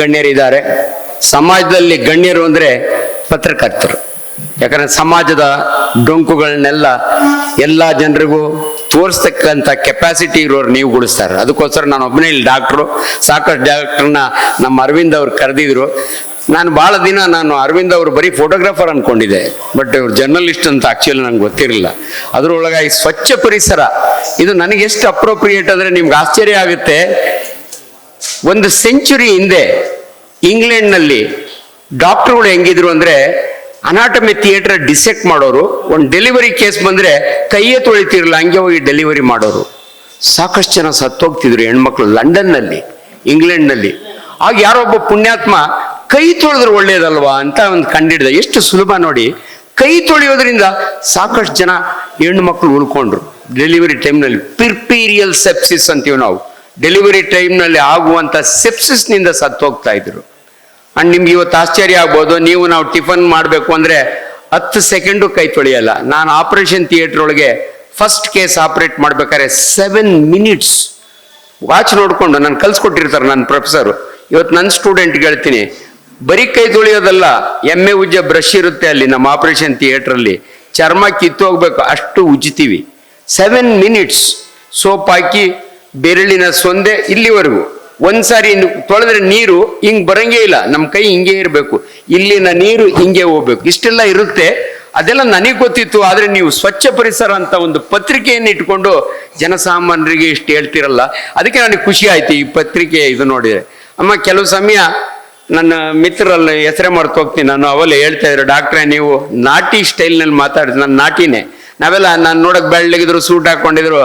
ಗಣ್ಯರಿದ್ದಾರೆ. ಸಮಾಜದಲ್ಲಿ ಗಣ್ಯರು ಅಂದರೆ ಪತ್ರಕರ್ತರು. ಯಾಕಂದ್ರೆ ಸಮಾಜದ ಡೊಂಕುಗಳನ್ನೆಲ್ಲ ಎಲ್ಲ ಜನರಿಗೂ ತೋರಿಸ್ತಕ್ಕಂಥ ಕೆಪಾಸಿಟಿ ಇರೋರು ನೀವು ಗುಡಿಸ್ತಾರೆ. ಅದಕ್ಕೋಸ್ಕರ ನಾನು ಒಬ್ಬನೇ ಇಲ್ಲಿ ಡಾಕ್ಟ್ರು, ಸಾಕಷ್ಟು ಡಾಕ್ಟ್ರನ್ನ ನಮ್ಮ ಅರವಿಂದ್ ಅವ್ರು ಕರೆದಿದ್ರು. ನಾನು ಭಾಳ ದಿನ ಅರವಿಂದ್ ಅವರು ಬರೀ ಫೋಟೋಗ್ರಾಫರ್ ಅಂದ್ಕೊಂಡಿದ್ದೆ, ಬಟ್ ಇವ್ರು ಜರ್ನಲಿಸ್ಟ್ ಅಂತ ಆಕ್ಚುಲಿ ನಂಗೆ ಗೊತ್ತಿರಲಿಲ್ಲ. ಅದರೊಳಗಾಗಿ ಸ್ವಚ್ಛ ಪರಿಸರ ಇದು ನನಗೆ ಎಷ್ಟು ಅಪ್ರೋಪ್ರಿಯೇಟ್ ಅಂದರೆ ನಿಮ್ಗೆ ಆಶ್ಚರ್ಯ ಆಗುತ್ತೆ. ಒಂದು ಸೆಂಚುರಿ ಹಿಂದೆ ಇಂಗ್ಲೆಂಡ್ನಲ್ಲಿ ಡಾಕ್ಟರ್ಗಳು ಹೆಂಗಿದ್ರು ಅಂದರೆ ಅನಾಟಮಿ ಥಿಯೇಟರ್ ಡಿಸೆಕ್ಟ್ ಮಾಡೋರು, ಒಂದು ಡೆಲಿವರಿ ಕೇಸ್ ಬಂದರೆ ಕೈಯೇ ತೊಳಿತಿರಲಿಲ್ಲ, ಹಂಗೆ ಹೋಗಿ ಡೆಲಿವರಿ ಮಾಡೋರು. ಸಾಕಷ್ಟು ಜನ ಸತ್ತೋಗ್ತಿದ್ರು ಹೆಣ್ಮಕ್ಳು ಲಂಡನ್ನಲ್ಲಿ, ಇಂಗ್ಲೆಂಡ್ನಲ್ಲಿ. ಆಗ ಯಾರೊಬ್ಬ ಪುಣ್ಯಾತ್ಮ ಕೈ ತೊಳೆದ್ರೆ ಒಳ್ಳೇದಲ್ವಾ ಅಂತ ಒಂದು ಕಂಡಿಡ್ದ. ಎಷ್ಟು ಸುಲಭ ನೋಡಿ, ಕೈ ತೊಳೆಯೋದ್ರಿಂದ ಸಾಕಷ್ಟು ಜನ ಹೆಣ್ಣು ಮಕ್ಕಳು ಉಳ್ಕೊಂಡ್ರು ಡೆಲಿವರಿ ಟೈಮ್ನಲ್ಲಿ. ಪಿರ್ಪೀರಿಯಲ್ ಸೆಪ್ಸಿಸ್ ಅಂತೀವಿ ನಾವು, ಡೆಲಿವರಿ ಟೈಮ್ನಲ್ಲಿ ಆಗುವಂಥ ಸೆಪ್ಸಿಸ್ನಿಂದ ಸತ್ತೋಗ್ತಾ ಇದ್ರು. ಅಂಡ್ ನಿಮ್ಗೆ ಇವತ್ತು ಆಶ್ಚರ್ಯ ಆಗ್ಬೋದು, ನಾವು ಟಿಫನ್ ಮಾಡಬೇಕು ಅಂದರೆ 10 ಸೆಕೆಂಡು ಕೈ ತೊಳೆಯಲ್ಲ. ನಾನು ಆಪರೇಷನ್ ಥಿಯೇಟರ್ ಒಳಗೆ ಫಸ್ಟ್ ಕೇಸ್ ಆಪರೇಟ್ ಮಾಡ್ಬೇಕಾದ್ರೆ 7 ಮಿನಿಟ್ಸ್ ವಾಚ್ ನೋಡಿಕೊಂಡು ನಾನು ಕಲ್ಸ್ಕೊಟ್ಟಿರ್ತಾರೆ ನನ್ನ ಪ್ರೊಫೆಸರು. ಇವತ್ತು ನನ್ನ ಸ್ಟೂಡೆಂಟ್ಗೆ ಹೇಳ್ತೀನಿ, ಬರೀ ಕೈ ತೊಳೆಯೋದಲ್ಲ, ಎಮ್ಮೆ ಉಜ್ಜ ಬ್ರಷ್ ಇರುತ್ತೆ ಅಲ್ಲಿ ನಮ್ಮ ಆಪರೇಷನ್ ಥಿಯೇಟ್ರಲ್ಲಿ, ಚರ್ಮ ಕಿತ್ತೋಗ್ಬೇಕು ಅಷ್ಟು ಉಜ್ಜಿತೀವಿ. 7 ಮಿನಿಟ್ಸ್ ಸೋಪ್ ಹಾಕಿ ಬೆರಳಿನ ಸೊಂದೆ ಇಲ್ಲಿವರೆಗೂ ಒಂದ್ಸಾರಿ ತೊಳೆದ್ರೆ ನೀರು ಹಿಂಗ್ ಬರಂಗೇ ಇಲ್ಲ, ನಮ್ಮ ಕೈ ಹಿಂಗೆ ಇರಬೇಕು, ಇಲ್ಲಿನ ನೀರು ಹಿಂಗೆ ಹೋಗ್ಬೇಕು, ಇಷ್ಟೆಲ್ಲ ಇರುತ್ತೆ. ಅದೆಲ್ಲ ನನಗೆ ಗೊತ್ತಿತ್ತು. ಆದರೆ ನೀವು ಸ್ವಚ್ಛ ಪರಿಸರ ಅಂತ ಒಂದು ಪತ್ರಿಕೆಯನ್ನು ಇಟ್ಕೊಂಡು ಜನಸಾಮಾನ್ಯರಿಗೆ ಇಷ್ಟು ಹೇಳ್ತಿರಲ್ಲ, ಅದಕ್ಕೆ ನನಗೆ ಖುಷಿ ಆಯ್ತು ಈ ಪತ್ರಿಕೆ ಇದು ನೋಡಿದ್ರೆ. ಅಮ್ಮ ಕೆಲವು ಸಮಯ ನನ್ನ ಮಿತ್ರರಲ್ಲಿ ಹೆಸರೇ ಮರ್ತು ಹೋಗ್ತೀನಿ ನಾನು, ಅವೆಲ್ಲ ಹೇಳ್ತಾ ಇದ್ರು, ಡಾಕ್ಟ್ರೇ ನೀವು ನಾಟಿ ಸ್ಟೈಲ್ನಲ್ಲಿ ಮಾತಾಡಿದ್ರು. ನಾನು ನಾಟಿನೇ, ನಾವೆಲ್ಲ ನಾನು ನೋಡಕ್ ಬೆಳ್ಳಗಿದ್ರು, ಸೂಟ್ ಹಾಕೊಂಡಿದ್ರು.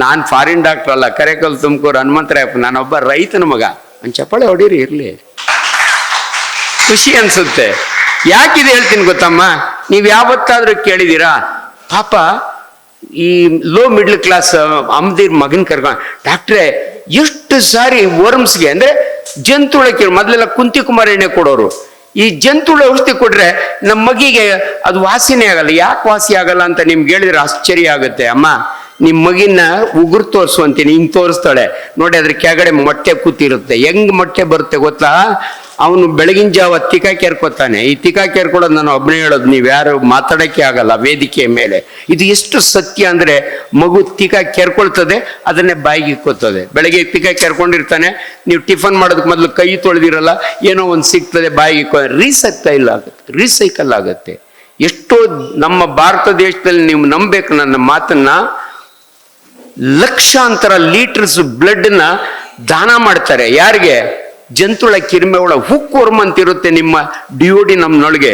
ನಾನು ಫಾರಿನ್ ಡಾಕ್ಟರ್ ಅಲ್ಲ, ಕರೆಕಲ್ ತುಮಕೂರು ಹನುಮಂತರಾಯಪ್ಪ, ನಾನೊಬ್ಬ ರೈತನ ಮಗ. ಒಂದು ಚಪ್ಪಾಳೆ ಹೊಡೀರಿ ಇರಲಿ, ಖುಷಿ ಅನ್ಸುತ್ತೆ. ಯಾಕಿದೆ ಹೇಳ್ತೀನಿ ಗೊತ್ತಮ್ಮ, ನೀವು ಯಾವತ್ತಾದ್ರೂ ಕೇಳಿದ್ದೀರಾ ಪಾಪ ಈ ಲೋ ಮಿಡ್ಲ್ ಕ್ಲಾಸ್ ಅಮ್ದಿರ್ ಮಗನ್ ಕರ್ಕೊಂಡು, ಡಾಕ್ಟ್ರೇ ಎಷ್ಟು ಸಾರಿ ವರ್ಮ್ಸ್ಗೆ ಅಂದ್ರೆ ಜಂತುಳಕ್ಕೆ ಮೊದಲೆಲ್ಲ ಕುಂತಿ ಕುಮಾರ ಎಣ್ಣೆ ಕೊಡೋರು, ಈ ಜಂತುಳ ಔಷಧಿ ಕೊಟ್ರೆ ನಮ್ಮ ಮಗಿಗೆ ಅದು ವಾಸಿನೇ ಆಗಲ್ಲ. ಯಾಕೆ ವಾಸಿ ಆಗಲ್ಲ ಅಂತ ನಿಮ್ಗೆ ಹೇಳಿದ್ರೆ ಆಶ್ಚರ್ಯ ಆಗುತ್ತೆ. ಅಮ್ಮ ನಿಮ್ಮ ಮಗಿನ ಉಗುರು ತೋರಿಸು ಅಂತೀನಿ, ಹಿಂಗೆ ತೋರಿಸ್ತಾಳೆ ನೋಡಿ, ಅದ್ರ ಕೆಳಗಡೆ ಮೊಟ್ಟೆ ಕೂತಿರುತ್ತೆ. ಹೆಂಗ್ ಮೊಟ್ಟೆ ಬರುತ್ತೆ ಗೊತ್ತಾ? ಅವನು ಬೆಳಗಿನ ಜಾವ ತಿಕ್ಕ ಕೇರ್ಕೊತಾನೆ. ಈ ತಿಕ್ಕ ಕೇರ್ಕೊಡೋದು ನಾನು ಒಬ್ಬನೇ ಹೇಳೋದು, ನೀವು ಯಾರು ಮಾತಾಡೋಕ್ಕೆ ಆಗಲ್ಲ ವೇದಿಕೆಯ ಮೇಲೆ. ಇದು ಎಷ್ಟು ಸತ್ಯ ಅಂದರೆ, ಮಗು ತಿಕ್ಕ ಕೇರ್ಕೊಳ್ತದೆ, ಅದನ್ನೇ ಬಾಯಿಗೆ ಇಕ್ಕೋತದೆ. ಬೆಳಗ್ಗೆ ತಿಕ್ಕ ಕೇರ್ಕೊಂಡಿರ್ತಾನೆ, ನೀವು ಟಿಫನ್ ಮಾಡೋದಕ್ಕೆ ಮೊದಲು ಕೈ ತೊಳೆದಿರಲ್ಲ, ಏನೋ ಒಂದು ಸಿಗ್ತದೆ ಬಾಯಿಗೆ ಇಕ್ಕೋ, ರೀಸೈಕಲ್ ಆಗುತ್ತೆ. ಎಷ್ಟೋ ನಮ್ಮ ಭಾರತ ದೇಶದಲ್ಲಿ ನೀವು ನಂಬಬೇಕು ನನ್ನ ಮಾತನ್ನ, ಲಕ್ಷಾಂತರ ಲೀಟರ್ಸ್ ಬ್ಲಡ್ನ ದಾನ ಮಾಡ್ತಾರೆ. ಯಾರಿಗೆ? ಜಂತುಳ ಕಿರಿಮೆ ಒಳ ಹುಕ್ ವರ್ಮ್ ಅಂತಿರುತ್ತೆ ನಿಮ್ಮ ಡಿಯೋಡಿ ನಮ್ಮನೊಳಗೆ.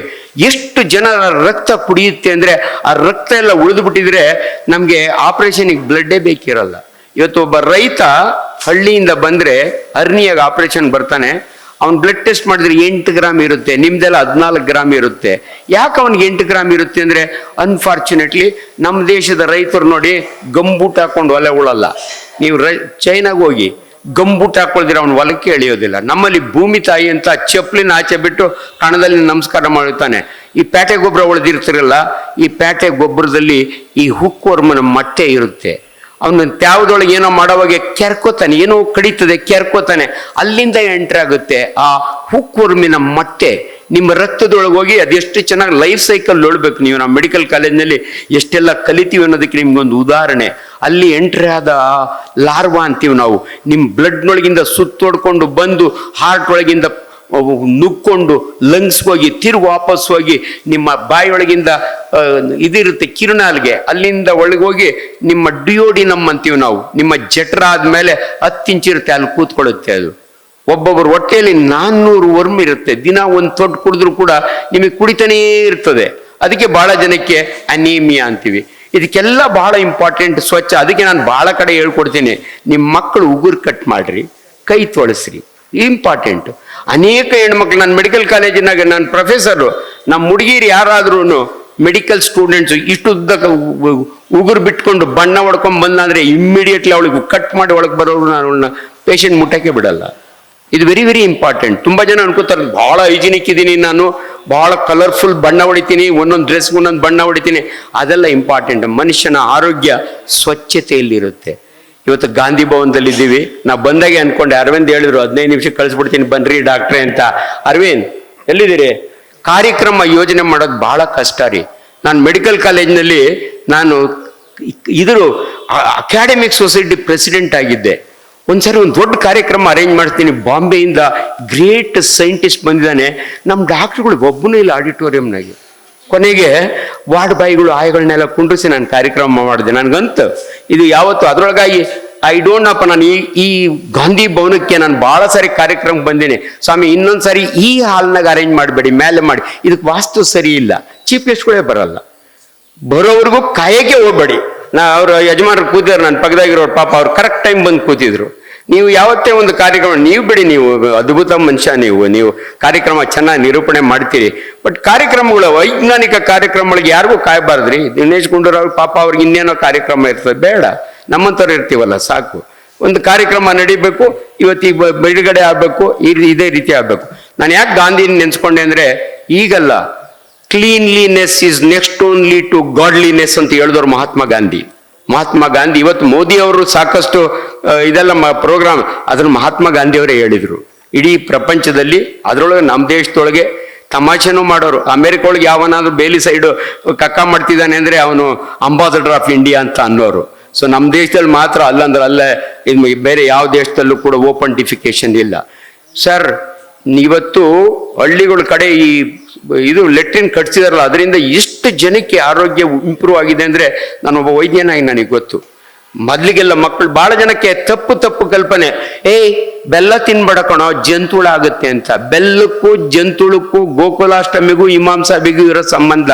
ಎಷ್ಟು ಜನರ ರಕ್ತ ಕುಡಿಯುತ್ತೆ ಅಂದರೆ, ಆ ರಕ್ತ ಎಲ್ಲ ಉಳಿದು ಬಿಟ್ಟಿದ್ರೆ ನಮಗೆ ಆಪರೇಷನ್ಗೆ ಬ್ಲಡ್ಡೇ ಬೇಕಿರಲ್ಲ. ಇವತ್ತು ಒಬ್ಬ ರೈತ ಹಳ್ಳಿಯಿಂದ ಬಂದರೆ ಹರ್ನಿಯಾಗ ಆಪರೇಷನ್ ಬರ್ತಾನೆ, ಅವ್ನು ಬ್ಲಡ್ ಟೆಸ್ಟ್ ಮಾಡಿದ್ರೆ 8 ಗ್ರಾಮ್ ಇರುತ್ತೆ, ನಿಮ್ದೆಲ್ಲ 14 ಗ್ರಾಮ್ ಇರುತ್ತೆ. ಯಾಕೆ ಅವನಿಗೆ 8 ಗ್ರಾಮ್ ಇರುತ್ತೆ ಅಂದರೆ, ಅನ್ಫಾರ್ಚುನೇಟ್ಲಿ ನಮ್ಮ ದೇಶದ ರೈತರು ನೋಡಿ ಗಂಬೂಟ್ ಹಾಕೊಂಡು ಒಲೆ ಉಳಲ್ಲ. ನೀವು ಚೈನಾಗ ಹೋಗಿ ಗಂಬೂಟ್ ಹಾಕೊಳ್ದಿರ ಅವ್ನು ಹೊಲಕ್ಕೆ ಎಳೆಯೋದಿಲ್ಲ. ನಮ್ಮಲ್ಲಿ ಭೂಮಿ ತಾಯಿ ಅಂತ ಚಪ್ಪಲಿನ ಆಚೆ ಬಿಟ್ಟು ಕಣದಲ್ಲಿ ನಮಸ್ಕಾರ ಮಾಡುತ್ತಾನೆ. ಈ ಪ್ಯಾಟೆ ಗೊಬ್ಬರ ಉಳಿದಿರ್ತಿರಲ್ಲ, ಈ ಪ್ಯಾಟೆ ಗೊಬ್ಬರದಲ್ಲಿ ಈ ಹುಕ್ಕೋರ್ಮನ ಮೊಟ್ಟೆ ಇರುತ್ತೆ. ಅವನು ತ್ಯಾವದೊಳಗೆ ಏನೋ ಮಾಡೋವಾಗ ಕೆರ್ಕೋತಾನೆ, ಏನೋ ಕಡಿತದೆ, ಕೆರ್ಕೋತಾನೆ, ಅಲ್ಲಿಂದ ಎಂಟ್ರ್ ಆಗುತ್ತೆ ಆ ಹುಕ್ಕೋರ್ಮಿನ ಮೊಟ್ಟೆ ನಿಮ್ಮ ರಕ್ತದೊಳಗೆ ಹೋಗಿ ಅದೆಷ್ಟು ಚೆನ್ನಾಗಿ ಲೈಫ್ ಸೈಕಲ್ ನೋಡ್ಬೇಕು. ನೀವು ನಾವು ಮೆಡಿಕಲ್ ಕಾಲೇಜ್ನಲ್ಲಿ ಎಷ್ಟೆಲ್ಲ ಕಲಿತೀವಿ ಅನ್ನೋದಕ್ಕೆ ನಿಮ್ಗೊಂದು ಉದಾಹರಣೆ. ಅಲ್ಲಿ ಎಂಟ್ರಿ ಆದ ಲಾರ್ವಾ ಅಂತೀವಿ ನಾವು, ನಿಮ್ಮ ಬ್ಲಡ್ನೊಳಗಿಂದ ಸುತ್ತೋಡ್ಕೊಂಡು ಬಂದು ಹಾರ್ಟ್ ಒಳಗಿಂದ ನುಗ್ಕೊಂಡು ಲಂಗ್ಸ್ ಹೋಗಿ ತಿರುಗಿ ವಾಪಸ್ ಹೋಗಿ ನಿಮ್ಮ ಬಾಯಿಯೊಳಗಿಂದ ಇದಿರುತ್ತೆ ಕಿರುನಾಲ್ಗೆ, ಅಲ್ಲಿಂದ ಒಳಗೋಗಿ ನಿಮ್ಮ ಡಿಯೋಡಿನಮ್ ಅಂತೀವಿ ನಾವು, ನಿಮ್ಮ ಜಠರ ಆದ್ಮೇಲೆ 10 ಇಂಚ್ ಇರುತ್ತೆ, ಅಲ್ಲಿ ಕೂತ್ಕೊಳ್ಳುತ್ತೆ. ಅದು ಒಬ್ಬೊಬ್ಬರು ಹೊಟ್ಟೆಯಲ್ಲಿ 400 ವರ್ಮ್ ಇರುತ್ತೆ. ದಿನ ಒಂದು ತೊಟ್ಟು ಕುಡಿದ್ರು ಕೂಡ ನಿಮಗೆ ಕುಡಿತಾನೇ ಇರ್ತದೆ. ಅದಕ್ಕೆ ಬಹಳ ಜನಕ್ಕೆ ಅನೀಮಿಯಾ ಅಂತೀವಿ. ಇದಕ್ಕೆಲ್ಲ ಬಹಳ ಇಂಪಾರ್ಟೆಂಟ್ ಸ್ವಚ್ಛ. ಅದಕ್ಕೆ ನಾನು ಬಹಳ ಕಡೆ ಹೇಳ್ಕೊಡ್ತೀನಿ, ನಿಮ್ಮ ಮಕ್ಕಳು ಉಗುರು ಕಟ್ ಮಾಡ್ರಿ, ಕೈ ತೊಳಸ್ರಿ, ಇಂಪಾರ್ಟೆಂಟ್. ಅನೇಕ ಹೆಣ್ಮಕ್ಳು ನನ್ನ ಮೆಡಿಕಲ್ ಕಾಲೇಜಿನಾಗ ನನ್ನ ಪ್ರೊಫೆಸರು, ನಮ್ಮ ಹುಡುಗಿರು ಯಾರಾದ್ರೂ ಮೆಡಿಕಲ್ ಸ್ಟೂಡೆಂಟ್ಸ್ ಇಷ್ಟು ಉದ್ದಕ್ಕೆ ಉಗುರು ಬಿಟ್ಕೊಂಡು ಬಣ್ಣ ಹೊಡ್ಕೊಂಡ್ ಬಂದ್ರೆ ಇಮ್ಮಿಡಿಯೇಟ್ಲಿ ಅವಳಿಗೆ ಕಟ್ ಮಾಡಿ ಒಳಗೆ ಬರೋರು ನಾನು ಅವಳನ್ನ ಪೇಷಂಟ್ ಮುಟ್ಟಕ್ಕೆ ಬಿಡಲ್ಲ. ಇದು ವೆರಿ ವೆರಿ ಇಂಪಾರ್ಟೆಂಟ್. ತುಂಬ ಜನ ಅನ್ಕೋತಾರೆ ಭಾಳ ಹೈಜಿನಿಕ್ ಇದ್ದೀನಿ ನಾನು, ಭಾಳ ಕಲರ್ಫುಲ್ ಬಣ್ಣ ಹೊಡಿತೀನಿ, ಒಂದೊಂದು ಡ್ರೆಸ್ಗೆ ಒಂದೊಂದು ಬಣ್ಣ ಹೊಡಿತೀನಿ. ಅದೆಲ್ಲ ಇಂಪಾರ್ಟೆಂಟ್. ಮನುಷ್ಯನ ಆರೋಗ್ಯ ಸ್ವಚ್ಛತೆಯಲ್ಲಿರುತ್ತೆ. ಇವತ್ತು ಗಾಂಧಿ ಭವನದಲ್ಲಿ ಇದ್ದೀವಿ. ನಾವು ಬಂದಾಗೆ ಅನ್ಕೊಂಡೆ, ಅರವಿಂದ್ ಹೇಳಿದ್ರು 15 ನಿಮಿಷ ಕಳಿಸ್ಬಿಡ್ತೀನಿ ಬನ್ರಿ ಡಾಕ್ಟ್ರೆ ಅಂತ. ಅರವಿಂದ್ ಎಲ್ಲಿದ್ದೀರಿ? ಕಾರ್ಯಕ್ರಮ ಯೋಜನೆ ಮಾಡೋದು ಬಹಳ ಕಷ್ಟ ರೀ. ನಾನು ಮೆಡಿಕಲ್ ಕಾಲೇಜ್ನಲ್ಲಿ ನಾನು ಇದ್ರು ಅಕಾಡೆಮಿಕ್ ಸೊಸೈಟಿ ಪ್ರೆಸಿಡೆಂಟ್ ಆಗಿದ್ದೆ. ಒಂದ್ಸರಿ ಒಂದು ದೊಡ್ಡ ಕಾರ್ಯಕ್ರಮ ಅರೇಂಜ್ ಮಾಡ್ತೀನಿ, ಬಾಂಬೆಯಿಂದ ಗ್ರೇಟ್ ಸೈಂಟಿಸ್ಟ್ ಬಂದಿದ್ದಾನೆ, ನಮ್ಮ ಡಾಕ್ಟ್ರುಗಳು ಒಬ್ಬನೂ ಇಲ್ಲ ಆಡಿಟೋರಿಯಂನಾಗೆ. ಕೊನೆಗೆ ವಾರ್ಡ್ ಬಾಯಿಗಳು ಆಯಗಳನ್ನೆಲ್ಲ ಕುಂಡ್ರಿಸಿ ನಾನು ಕಾರ್ಯಕ್ರಮ ಮಾಡಿದೆ. ನನಗಂತ ಇದು ಯಾವತ್ತು ಅದರೊಳಗಾಗಿ ಐ ಡೋಂಟ್ ನಪ್ಪ, ನಾನು ಈ ಗಾಂಧಿ ಭವನಕ್ಕೆ ನಾನು ಭಾಳ ಸಾರಿ ಕಾರ್ಯಕ್ರಮ ಬಂದೇನೆ. ಸ್ವಾಮಿ ಇನ್ನೊಂದು ಸಾರಿ ಈ ಹಾಲ್ನಾಗ ಅರೇಂಜ್ ಮಾಡಬೇಡಿ, ಮೇಲೆ ಮಾಡಿ, ಇದಕ್ಕೆ ವಾಸ್ತು ಸರಿ ಇಲ್ಲ, ಚೀಫ್ ಗೆಸ್ಟ್ಗಳೇ ಬರಲ್ಲ, ಬರೋವ್ರಿಗೂ ಕಾಯಕ್ಕೆ ಹೋಗ್ಬೇಡಿ. ಅವ್ರ ಯಜಮಾನರು ಕೂತಿದ್ರು ನನ್ನ ಪಕ್ಕದಾಗಿರೋರು, ಪಾಪ ಅವ್ರು ಕರೆಕ್ಟ್ ಟೈಮ್ ಬಂದು ಕೂತಿದ್ರು. ನೀವು ಯಾವತ್ತೇ ಒಂದು ಕಾರ್ಯಕ್ರಮ ನೀವು ಬಿಡಿ, ನೀವು ಅದ್ಭುತ ಮನುಷ್ಯ, ನೀವು ಕಾರ್ಯಕ್ರಮ ಚೆನ್ನಾಗಿ ನಿರೂಪಣೆ ಮಾಡ್ತೀರಿ. ಬಟ್ ಕಾರ್ಯಕ್ರಮಗಳು, ವೈಜ್ಞಾನಿಕ ಕಾರ್ಯಕ್ರಮಗಳಿಗೆ ಯಾರಿಗೂ ಕಾಯಬಾರ್ದ್ರಿ. ದಿನೇಶ್ ಗುಂಡೂರಾವ್ ಪಾಪ ಅವ್ರಿಗೆ ಇನ್ನೇನೋ ಕಾರ್ಯಕ್ರಮ ಇರ್ತದೆ, ಬೇಡ, ನಮ್ಮಂಥವ್ರು ಇರ್ತೀವಲ್ಲ ಸಾಕು. ಒಂದು ಕಾರ್ಯಕ್ರಮ ನಡಿಬೇಕು, ಇವತ್ತು ಬಿಡುಗಡೆ ಆಗ್ಬೇಕು, ಇದೇ ರೀತಿ ಆಗ್ಬೇಕು. ನಾನು ಯಾಕೆ ಗಾಂಧಿನ ನೆನ್ಸ್ಕೊಂಡೆ ಅಂದ್ರೆ, ಈಗಲ್ಲ, cleanliness is next only to godliness ಅಂತ ಹೇಳಿದವರು ಮಹಾತ್ಮ ಗಾಂಧಿ. ಇವತ್ತು ಮೋದಿ ಅವರು ಸಾಕಷ್ಟು ಇದೆಲ್ಲ ಪ್ರೋಗ್ರಾಮ್, ಅದನ್ನು ಮಹಾತ್ಮ ಗಾಂಧಿ ಅವರೇ ಹೇಳಿದ್ರು. ಇಡೀ ಪ್ರಪಂಚದಲ್ಲಿ, ಅದರೊಳಗೆ ನಮ್ಮ ದೇಶದೊಳಗೆ ತಮಾಷೆನೂ ಮಾಡೋರು. ಅಮೆರಿಕ ಒಳಗೆ ಯಾವನಾದ್ರೂ ಬೇಲಿ ಸೈಡು ಕಕ್ಕ ಮಾಡ್ತಿದ್ದಾನೆ ಅಂದ್ರೆ ಅವನು ಅಂಬಾಸಡರ್ ಆಫ್ ಇಂಡಿಯಾ ಅಂತ ಅನ್ನೋರು. ಸೊ ನಮ್ಮ ದೇಶದಲ್ಲಿ ಮಾತ್ರ ಅಲ್ಲಂದ್ರೆ ಅಲ್ಲೇ, ಬೇರೆ ಯಾವ ದೇಶದಲ್ಲೂ ಕೂಡ ಓಪನ್ ಇಲ್ಲ ಸರ್. ಇವತ್ತು ಹಳ್ಳಿಗಳ ಕಡೆ ಇದು ಲೆಟ್ರಿನ್ ಕಟ್ಸಿದಾರಲ್ಲ, ಅದರಿಂದ ಎಷ್ಟು ಜನಕ್ಕೆ ಆರೋಗ್ಯ ಇಂಪ್ರೂವ್ ಆಗಿದೆ ಅಂದ್ರೆ ನಾನೊಬ್ಬ ವೈದ್ಯನಾಗಿ ನನಗೆ ಗೊತ್ತು. ಮೊದ್ಲಿಗೆಲ್ಲ ಮಕ್ಕಳು ಬಹಳ ಜನಕ್ಕೆ ತಪ್ಪು ಕಲ್ಪನೆ, ಬೆಲ್ಲ ತಿನ್ಬೇಡ ಕಣೋ ಜಂತುಳ ಆಗುತ್ತೆ ಅಂತ. ಬೆಲ್ಲಕ್ಕೂ ಜಂತುಳಕ್ಕೂ ಗೋಕುಲಾಷ್ಟಮಿಗೂ ಇಮಾಮ್ ಸಾಹಿಬಿಗೂ ಇರೋ ಸಂಬಂಧ.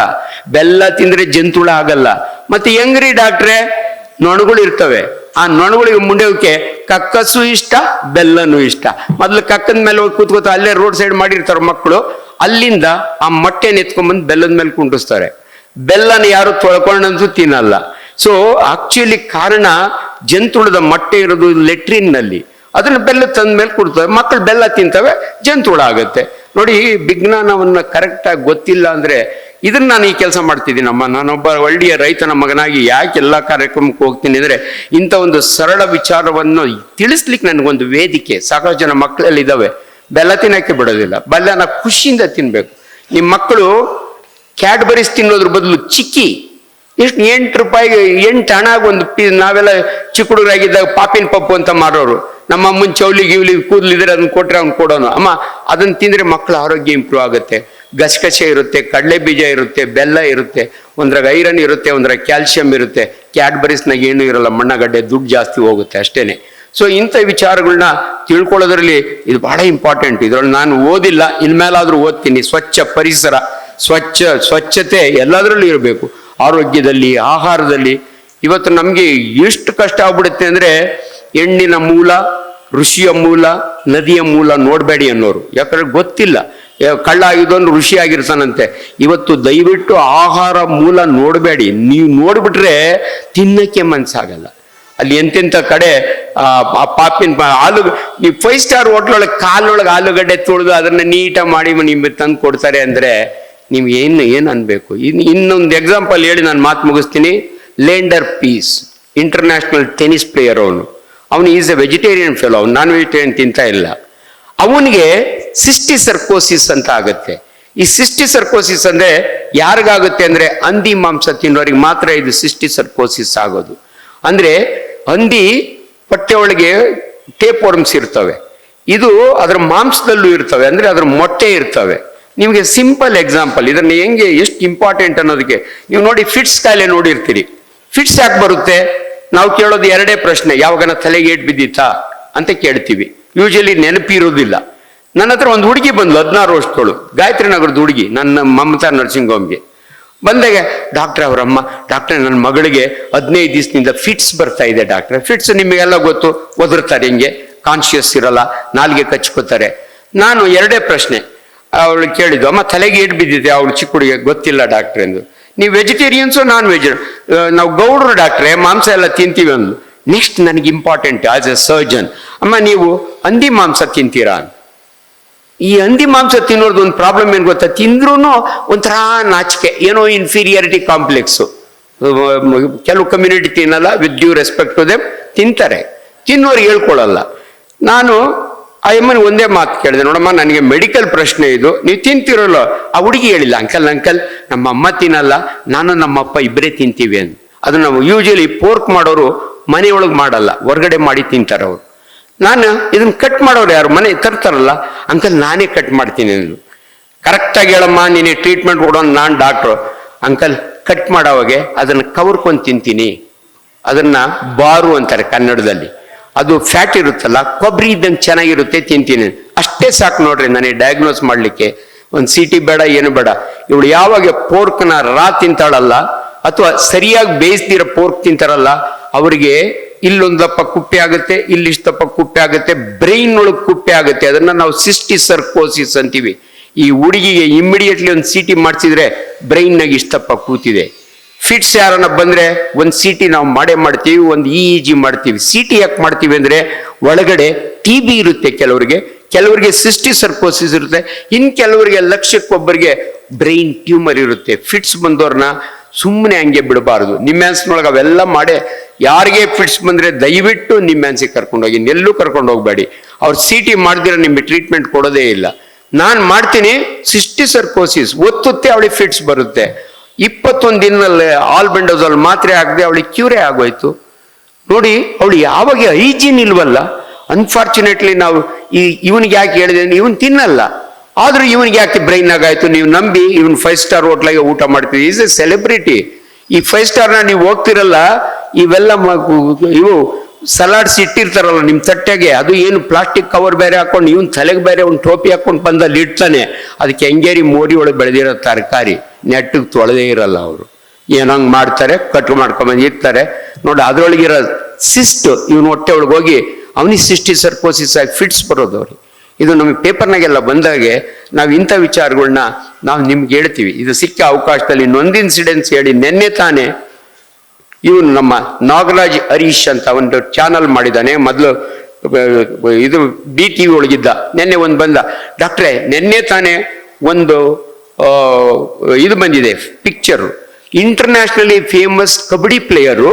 ಬೆಲ್ಲ ತಿಂದ್ರೆ ಜಂತುಳ ಆಗಲ್ಲ. ಮತ್ತೆ ಹೆಂಗ್ರಿ ಡಾಕ್ಟ್ರೆ? ನೊಣಗಳು ಇರ್ತವೆ, ಆ ನೊಣಗಳಿಗೆ ಮುಂಡೆವಕ್ಕೆ ಕಕ್ಕಸು ಇಷ್ಟ, ಬೆಲ್ಲನೂ ಇಷ್ಟ. ಮೊದ್ಲು ಕಕ್ಕದ ಮೇಲೆ ಹೋಗಿ ಕೂತ್ಕೋತ ಅಲ್ಲೇ ರೋಡ್ ಸೈಡ್ ಮಾಡಿರ್ತಾರ ಮಕ್ಕಳು, ಅಲ್ಲಿಂದ ಆ ಮೊಟ್ಟೆನ ಎತ್ಕೊಂಡ್ಬಂದು ಬೆಲ್ಲದ ಮೇಲೆ ಕುಂಡಿಸ್ತಾರೆ. ಬೆಲ್ಲನ ಯಾರು ತೊಳ್ಕೊಂಡಂತೂ ತಿನ್ನಲ್ಲ. ಸೊ ಆಕ್ಚುಲಿ ಕಾರಣ ಜಂತುಳದ ಮೊಟ್ಟೆ ಇರೋದು ಲೆಟ್ರಿನ್ ನಲ್ಲಿ, ಅದನ್ನ ಬೆಲ್ಲ ತಂದ ಮೇಲೆ ಕೊಡ್ತವೆ, ಮಕ್ಕಳು ಬೆಲ್ಲ ತಿಂತವೆ, ಜಂತುಳ ಆಗುತ್ತೆ. ನೋಡಿ, ವಿಜ್ಞಾನವನ್ನ ಕರೆಕ್ಟ್ ಆಗಿ ಗೊತ್ತಿಲ್ಲ ಅಂದ್ರೆ, ಇದನ್ನ ನಾನು ಈ ಕೆಲಸ ಮಾಡ್ತಿದ್ದೀನಿ. ನಾನೊಬ್ಬ ಒಳ್ಳೆಯ ರೈತನ ಮಗನಾಗಿ ಯಾಕೆ ಎಲ್ಲ ಕಾರ್ಯಕ್ರಮಕ್ಕೆ ಹೋಗ್ತೀನಿ ಅಂದ್ರೆ, ಇಂಥ ಒಂದು ಸರಳ ವಿಚಾರವನ್ನು ತಿಳಿಸ್ಲಿಕ್ಕೆ ನನಗೊಂದು ವೇದಿಕೆ. ಸಾಕಷ್ಟು ಜನ ಮಕ್ಕಳಲ್ಲಿ ಇದ್ದಾವೆ, ಬೆಲ್ಲ ತಿನ್ನಕ್ಕೆ ಬಿಡೋದಿಲ್ಲ. ಬೆಲ್ಲನ ಖುಷಿಯಿಂದ ತಿನ್ಬೇಕು. ನಿಮ್ಮ ಮಕ್ಕಳು ಕ್ಯಾಡ್ಬರೀಸ್ ತಿನ್ನೋದ್ರ ಬದಲು ಚಿಕ್ಕಿ, ಎಷ್ಟು 8 ರೂಪಾಯಿಗೆ 8 ಹಣ ಒಂದು ನಾವೆಲ್ಲ ಚಿಕ್ಕ ಹುಡುಗರಾಗಿದ್ದಾಗ ಪಾಪಿನ ಪಪ್ಪು ಅಂತ ಮಾರೋರು. ನಮ್ಮ ಅಮ್ಮನ ಚೌಲಿ ಗಿವ್ಲಿ ಕೂದಲಿದ್ರೆ ಅದನ್ನ ಕೊಟ್ರೆ ಅವ್ನು ಕೊಡೋನು. ಅಮ್ಮ ಅದನ್ನ ತಿಂದ್ರೆ ಮಕ್ಕಳ ಆರೋಗ್ಯ ಇಂಪ್ರೂವ್ ಆಗುತ್ತೆ. ಗಸಗಸೆ ಇರುತ್ತೆ, ಕಡಲೆ ಬೀಜ ಇರುತ್ತೆ, ಬೆಲ್ಲ ಇರುತ್ತೆ, ಒಂದ್ರಾಗ ಐರನ್ ಇರುತ್ತೆ, ಒಂದ್ರಾಗ ಕ್ಯಾಲ್ಸಿಯಂ ಇರುತ್ತೆ. ಕ್ಯಾಡ್ಬರೀಸ್ನಾಗ ಏನೂ ಇರಲ್ಲ, ಮಣ್ಣಗಡ್ಡೆ, ದುಡ್ಡು ಜಾಸ್ತಿ ಹೋಗುತ್ತೆ ಅಷ್ಟೇನೆ. ಸೊ ಇಂಥ ವಿಚಾರಗಳನ್ನ ತಿಳ್ಕೊಳ್ಳೋದ್ರಲ್ಲಿ ಇದು ಬಹಳ ಇಂಪಾರ್ಟೆಂಟ್. ಇದ್ರಲ್ಲಿ ನಾನು ಓದಿಲ್ಲ, ಇನ್ಮೇಲಾದ್ರೂ ಓದ್ತೀನಿ. ಸ್ವಚ್ಛ ಪರಿಸರ, ಸ್ವಚ್ಛತೆ ಎಲ್ಲದರಲ್ಲೂ ಇರಬೇಕು. ಆರೋಗ್ಯದಲ್ಲಿ, ಆಹಾರದಲ್ಲಿ. ಇವತ್ತು ನಮ್ಗೆ ಎಷ್ಟು ಕಷ್ಟ ಆಗ್ಬಿಡುತ್ತೆ ಅಂದ್ರೆ, ಹೆಣ್ಣಿನ ಮೂಲ, ಋಷಿಯ ಮೂಲ, ನದಿಯ ಮೂಲ ನೋಡ್ಬೇಡಿ ಅನ್ನೋರು. ಯಾಕಂದ್ರೆ ಗೊತ್ತಿಲ್ಲ, ಕಳ್ಳ ಆಗಿದ್ದವನು ಋಷಿ ಆಗಿರ್ತಾನಂತೆ. ಇವತ್ತು ದಯವಿಟ್ಟು ಆಹಾರ ಮೂಲ ನೋಡ್ಬೇಡಿ. ನೀವು ನೋಡ್ಬಿಟ್ರೆ ತಿನ್ನಕ್ಕೆ ಮನ್ಸಾಗಲ್ಲ. ಅಲ್ಲಿ ಎಂತೆಂಥ ಕಡೆ ಆ ಪಾಪಿನ ನೀವು 5 ಸ್ಟಾರ್ ಹೋಟ್ಲೊಳಗೆ ಕಾಲೊಳಗೆ ಆಲೂಗಡ್ಡೆ ತೊಳೆದು ಅದನ್ನ ನೀಟಾಗಿ ಮಾಡಿ ನಿಮ್ಗೆ ತಂದು ಕೊಡ್ತಾರೆ ಅಂದ್ರೆ ನೀವು ಏನು ಅನ್ಬೇಕು? ಇನ್ನೊಂದು ಎಕ್ಸಾಂಪಲ್ ಹೇಳಿ ನಾನು ಮಾತು ಮುಗಿಸ್ತೀನಿ. ಲೇಂಡರ್ ಪೀಸ್, ಇಂಟರ್ನ್ಯಾಷನಲ್ ಟೆನಿಸ್ ಪ್ಲೇಯರ್. ಅವನು ಈಸ್ ಎ ವೆಜಿಟೇರಿಯನ್ ಫೆಲೋ, ಅವ್ನು ನಾನ್ ವೆಜಿಟೇರಿಯನ್ ತಿಂತ ಇಲ್ಲ. ಅವನಿಗೆ ಸಿಸ್ಟಿಕ್ ಸರ್ಕೋಸಿಸ್ ಅಂತ ಆಗುತ್ತೆ. ಈ ಸಿಸ್ಟಿಕ್ ಸರ್ಕೋಸಿಸ್ ಅಂದ್ರೆ ಯಾರಿಗಾಗುತ್ತೆ ಅಂದ್ರೆ, ಹಂದಿ ಮಾಂಸ ತಿನ್ನೋರಿಗೆ ಮಾತ್ರ ಇದು ಸಿಸ್ಟಿಕ್ ಸರ್ಕೋಸಿಸ್ ಆಗೋದು. ಅಂದ್ರೆ ಹಂದಿ ಹೊಟ್ಟೆ ಒಳಗೆ ಟೇಪ್ ವರ್ಮ್ಸ್ ಇರ್ತವೆ, ಇದು ಅದರ ಮಾಂಸದಲ್ಲೂ ಇರ್ತವೆ, ಅಂದ್ರೆ ಅದ್ರ ಮೊಟ್ಟೆ ಇರ್ತವೆ. ನಿಮಗೆ ಸಿಂಪಲ್ ಎಕ್ಸಾಂಪಲ್, ಇದನ್ನ ಹೆಂಗೆ ಎಷ್ಟು ಇಂಪಾರ್ಟೆಂಟ್ ಅನ್ನೋದಕ್ಕೆ ನೀವು ನೋಡಿ, ಫಿಟ್ಸ್ ಕಾಯಿಲೆ ನೋಡಿರ್ತೀರಿ. ಫಿಟ್ಸ್ ಯಾಕೆ ಬರುತ್ತೆ? ನಾವು ಕೇಳೋದು 2 ಪ್ರಶ್ನೆ. ಯಾವಾಗನ ತಲೆಗೆ ಏಟ್ ಬಿದ್ದಿತ್ತಾ ಅಂತ ಕೇಳ್ತೀವಿ. ಯೂಶಲಿ ನೆನಪಿರೋದಿಲ್ಲ. ನನ್ನ ಹತ್ರ ಒಂದು ಹುಡುಗಿ ಬಂದ್ಲು, 16 ವರ್ಷದವಳು, ಗಾಯತ್ರಿ ನಗರದ ಹುಡುಗಿ, ನನ್ನ ಮಮತಾ ನರ್ಸಿಂಗ್ ಹೋಮ್ಗೆ ಬಂದಾಗ, ಡಾಕ್ಟ್ರೆ ಅವರಮ್ಮ, ಡಾಕ್ಟ್ರೆ ನನ್ನ ಮಗಳಿಗೆ 15 ದಿವಸದಿಂದ ಫಿಟ್ಸ್ ಬರ್ತಾ ಇದೆ ಡಾಕ್ಟ್ರೆ. ಫಿಟ್ಸ್ ನಿಮಗೆಲ್ಲ ಗೊತ್ತು, ಒದರ್ತಾರೆ, ಹಿಂಗೆ ಕಾನ್ಶಿಯಸ್ ಇರಲ್ಲ, ನಾಲ್ಗೆ ಕಚ್ಕೋತಾರೆ. ನಾನು 2 ಪ್ರಶ್ನೆ ಅವಳು ಕೇಳಿದ್ದು, ಅಮ್ಮ ತಲೆಗೆ ಏಟ್ ಬಿದ್ದಿದೆ ಅವಳು ಚಿಕ್ಕ ಹುಡುಗಿ, ಗೊತ್ತಿಲ್ಲ ಡಾಕ್ಟ್ರೆ ಎಂದು. ನೀವು ವೆಜಿಟೇರಿಯನ್ಸು ನಾನ್ ವೆಜ್? ನಾವು ಗೌಡ್ರು ಡಾಕ್ಟ್ರೆ, ಮಾಂಸ ಎಲ್ಲ ತಿಂತೀವಿ ಅಂದ್ಲು. ನೆಕ್ಸ್ಟ್ ನನಗೆ ಇಂಪಾರ್ಟೆಂಟ್ ಆಸ್ ಎ ಸರ್ಜನ್, ಅಮ್ಮ ನೀವು ಹಂದಿ ಮಾಂಸ ತಿಂತೀರಾ? ಈ ಹಂದಿ ಮಾಂಸ ತಿನ್ನೋದು ಒಂದು ಪ್ರಾಬ್ಲಮ್ ಏನು ಗೊತ್ತಾ? ತಿಂದ್ರೂ ಒಂಥರ ನಾಚಿಕೆ, ಏನೋ ಇನ್ಫೀರಿಯಾರಿಟಿ ಕಾಂಪ್ಲೆಕ್ಸು. ಕೆಲವು ಕಮ್ಯುನಿಟಿ ತಿನ್ನಲ್ಲ, with due respect to them, ತಿಂತಾರೆ, ತಿನ್ನೋರು ಹೇಳ್ಕೊಳ್ಳಲ್ಲ. ನಾನು ಆ ಅಮ್ಮನ ಒಂದೇ ಮಾತು ಕೇಳಿದೆ, ನೋಡಮ್ಮ ನನಗೆ ಮೆಡಿಕಲ್ ಪ್ರಶ್ನೆ ಇದು, ನೀವು ತಿಂತಿರೋಲ್ಲ. ಆ ಹುಡುಗಿ ಹೇಳಿಲ್ಲ, ಅಂಕಲ್ ನಮ್ಮ ಅಮ್ಮ ತಿನ್ನಲ್ಲ, ನಾನು ನಮ್ಮಪ್ಪ ಇಬ್ಬರೇ ತಿಂತೀವಿ ಅಂತ. ಅದು ನಾವು ಯೂಶಲಿ ಪೋರ್ಕ್ ಮಾಡೋರು ಮನೆಯೊಳಗೆ ಮಾಡಲ್ಲ, ಹೊರಗಡೆ ಮಾಡಿ ತಿಂತಾರೆ ಅವರು. ನಾನು ಇದನ್ನ ಕಟ್ ಮಾಡೋರು ಯಾರು, ಮನೆ ತರ್ತಾರಲ್ಲ, ಅಂಕಲ್ ನಾನೇ ಕಟ್ ಮಾಡ್ತೀನಿ ಅಂದ್ರು. ಕರೆಕ್ಟಾಗಿ ಹೇಳಮ್ಮ, ನೀನು ಟ್ರೀಟ್ಮೆಂಟ್ ಕೊಡೋನು, ನಾನು ಡಾಕ್ಟ್ರು. ಅಂಕಲ್ ಕಟ್ ಮಾಡೋವಾಗೆ ಅದನ್ನ ಕವರ್ಕೊಂಡು ತಿಂತೀನಿ, ಅದನ್ನ ಬಾರು ಅಂತಾರೆ ಕನ್ನಡದಲ್ಲಿ. ಅದು ಫ್ಯಾಟ್ ಇರುತ್ತಲ್ಲ, ಕೊಬ್ಬರಿ ಇದ್ದಂಗೆ ಚೆನ್ನಾಗಿರುತ್ತೆ, ತಿಂತೀನಿ. ಅಷ್ಟೇ ಸಾಕು ನೋಡ್ರಿ ನನಗೆ ಡಯಾಗ್ನೋಸ್ ಮಾಡ್ಲಿಕ್ಕೆ. ಒಂದು CT ಬೇಡ, ಏನು ಬೇಡ. ಇವಳು ಯಾವಾಗ ಪೋರ್ಕ್ನ ತಿಂತಾಳಲ್ಲ, ಅಥವಾ ಸರಿಯಾಗಿ ಬೇಯಿಸ್ದಿರೋ ಪೋರ್ಕ್ ತಿಂತಾರಲ್ಲ, ಅವರಿಗೆ ಇಲ್ಲೊಂದಪ್ಪ ಕುಪ್ಪೆ ಆಗುತ್ತೆ, ಇಲ್ಲಿಷ್ಟಪ್ಪ ಕುಪ್ಪೆ ಆಗುತ್ತೆ, ಬ್ರೈನ್ ಒಳಗೆ ಕುಪ್ಪೆ ಆಗುತ್ತೆ. ಅದನ್ನ ನಾವು ಸಿಸ್ಟಿಕ್ ಸರ್ಕೋಸಿಸ್ ಅಂತೀವಿ. ಈ ಹುಡುಗಿಗೆ ಇಮ್ಮಿಡಿಯೇಟ್ಲಿ ಒಂದು CT ಮಾಡಿಸಿದ್ರೆ ಬ್ರೈನ್ನಾಗ ಇಷ್ಟಪ್ಪ ಕೂತಿದೆ. ಫಿಟ್ಸ್ ಯಾರನ್ನ ಬಂದ್ರೆ ಒಂದು CT ನಾವು ಮಾಡೇ ಮಾಡ್ತೀವಿ, ಒಂದು EEG ಮಾಡ್ತೀವಿ. CT ಯಾಕೆ ಮಾಡ್ತೀವಿ ಅಂದ್ರೆ ಒಳಗಡೆ TB ಇರುತ್ತೆ ಕೆಲವರಿಗೆ ಸಿಸ್ಟಿಕ್ ಸರ್ಕೋಸಿಸ್ ಇರುತ್ತೆ, ಇನ್ ಕೆಲವರಿಗೆ ಲಕ್ಷಕ್ಕೊಬ್ಬರಿಗೆ ಬ್ರೈನ್ ಟ್ಯೂಮರ್ ಇರುತ್ತೆ. ಫಿಟ್ಸ್ ಬಂದವ್ರನ್ನ ಸುಮ್ಮನೆ ಹಂಗೆ ಬಿಡಬಾರ್ದು. ನಿಮ್ಯಾನ್ಸ್ನೊಳಗೆ ಅವೆಲ್ಲ ಮಾಡೇ, ಯಾರಿಗೆ ಫಿಟ್ಸ್ ಬಂದ್ರೆ ದಯವಿಟ್ಟು ನಿಮ್ಯಾನ್ಸಿಗೆ ಕರ್ಕೊಂಡೋಗಿ, ಎಲ್ಲೂ ಕರ್ಕೊಂಡು ಹೋಗ್ಬೇಡಿ. ಅವ್ರು CT ಮಾಡಿದ್ರೆ ನಿಮಗೆ ಟ್ರೀಟ್ಮೆಂಟ್ ಕೊಡೋದೇ ಇಲ್ಲ. ನಾನು ಮಾಡ್ತೀನಿ. ಸಿಸ್ಟಿಕ್ ಸರ್ಕೋಸಿಸ್ ಒತ್ತುತ್ತೆ, ಅವಳಿಗೆ ಫಿಟ್ಸ್ ಬರುತ್ತೆ. 21 ದಿನದಲ್ಲಿ ಆಲ್ಬೆಂಡೋಜಾಲ್ ಮಾತ್ರೆ ಆಗದೆ ಅವಳಿಗೆ ಕ್ಯೂರೇ ಆಗೋಯ್ತು. ನೋಡಿ, ಅವಳು ಯಾವಾಗ ಹೈಜೀನ್ ಇಲ್ವಲ್ಲ. ಅನ್ಫಾರ್ಚುನೇಟ್ಲಿ ನಾವು ಇವನಿಗೆ ಯಾಕೆ ಹೇಳಿದೆ, ಇವನ್ ತಿನ್ನಲ್ಲ, ಆದ್ರೂ ಇವನಿಗೆ ಯಾಕೆ ಬ್ರೈನ್ ಆಗಾಯ್ತು. ನೀವು ನಂಬಿ ಇವನ್ 5 ಸ್ಟಾರ್ ಹೋಟ್ಲಾಗೆ ಊಟ ಮಾಡ್ತೀವಿ. Is A celebrity. ಈ 5 ಸ್ಟಾರ್ನ ನೀವು ಹೋಗ್ತಿರಲ್ಲ, ಇವೆಲ್ಲ ಇವು ಸಲಾಡ್ಸ್ ಇಟ್ಟಿರ್ತಾರಲ್ಲ ನಿಮ್ ತಟ್ಟೆಗೆ, ಅದು ಏನು ಪ್ಲಾಸ್ಟಿಕ್ ಕವರ್ ಬೇರೆ ಹಾಕೊಂಡು ಇವನ್ ತಲೆಗೆ ಬೇರೆ ಒಂದು ಟೋಪಿ ಹಾಕೊಂಡು ಬಂದಲ್ಲಿ ಇಡ್ತಾನೆ. ಅದಕ್ಕೆ ಹೆಂಗೇರಿ ಮೋರಿ ಒಳಗೆ ಬೆಳೆದಿರೋ ತರಕಾರಿ ನೆಟ್ಟಿಗೆ ತೊಳೆದೇ ಇರಲ್ಲ. ಅವರು ಏನಂಗ್ ಮಾಡ್ತಾರೆ, ಕಟ್ ಮಾಡ್ಕೊಂಬಂದು ಇರ್ತಾರೆ ನೋಡಿ. ಅದ್ರೊಳಗಿರೋ ಸಿಸ್ಟ್ ಇವನ್ ಹೊಟ್ಟೆ ಒಳಗೆ ಹೋಗಿ ಅವನಿಗೆ ಸಿಸ್ಟಿಕ್ ಸರ್ಕೋಸಿಸ್ ಆಗಿ ಫಿಟ್ಸ್ ಬರೋದು ಅವ್ರಿಗೆ. ಇದು ನಮಗೆ ಪೇಪರ್ನಾಗೆಲ್ಲ ಬಂದಾಗೆ ನಾವು ಇಂಥ ವಿಚಾರಗಳನ್ನ ನಾವು ನಿಮ್ಗೆ ಹೇಳ್ತೀವಿ. ಇದು ಸಿಕ್ಕ ಅವಕಾಶದಲ್ಲಿ ಇನ್ನೊಂದು ಇನ್ಸಿಡೆನ್ಸ್ ಹೇಳಿ. ನಿನ್ನೆ ತಾನೇ ಇವನು ನಮ್ಮ ನಾಗರಾಜ್ ಹರೀಶ್ ಅಂತ ಒಂದು ಚಾನಲ್ ಮಾಡಿದ್ದಾನೆ. ಮೊದಲು ಇದು BTV ಒಳಗಿದ್ದ. ನಿನ್ನೆ ಒಂದು ಬಂದ, ಡಾಕ್ಟ್ರೇ ನಿನ್ನೆ ತಾನೇ ಒಂದು ಇದು ಬಂದಿದೆ picture. Internationally famous kabaddi player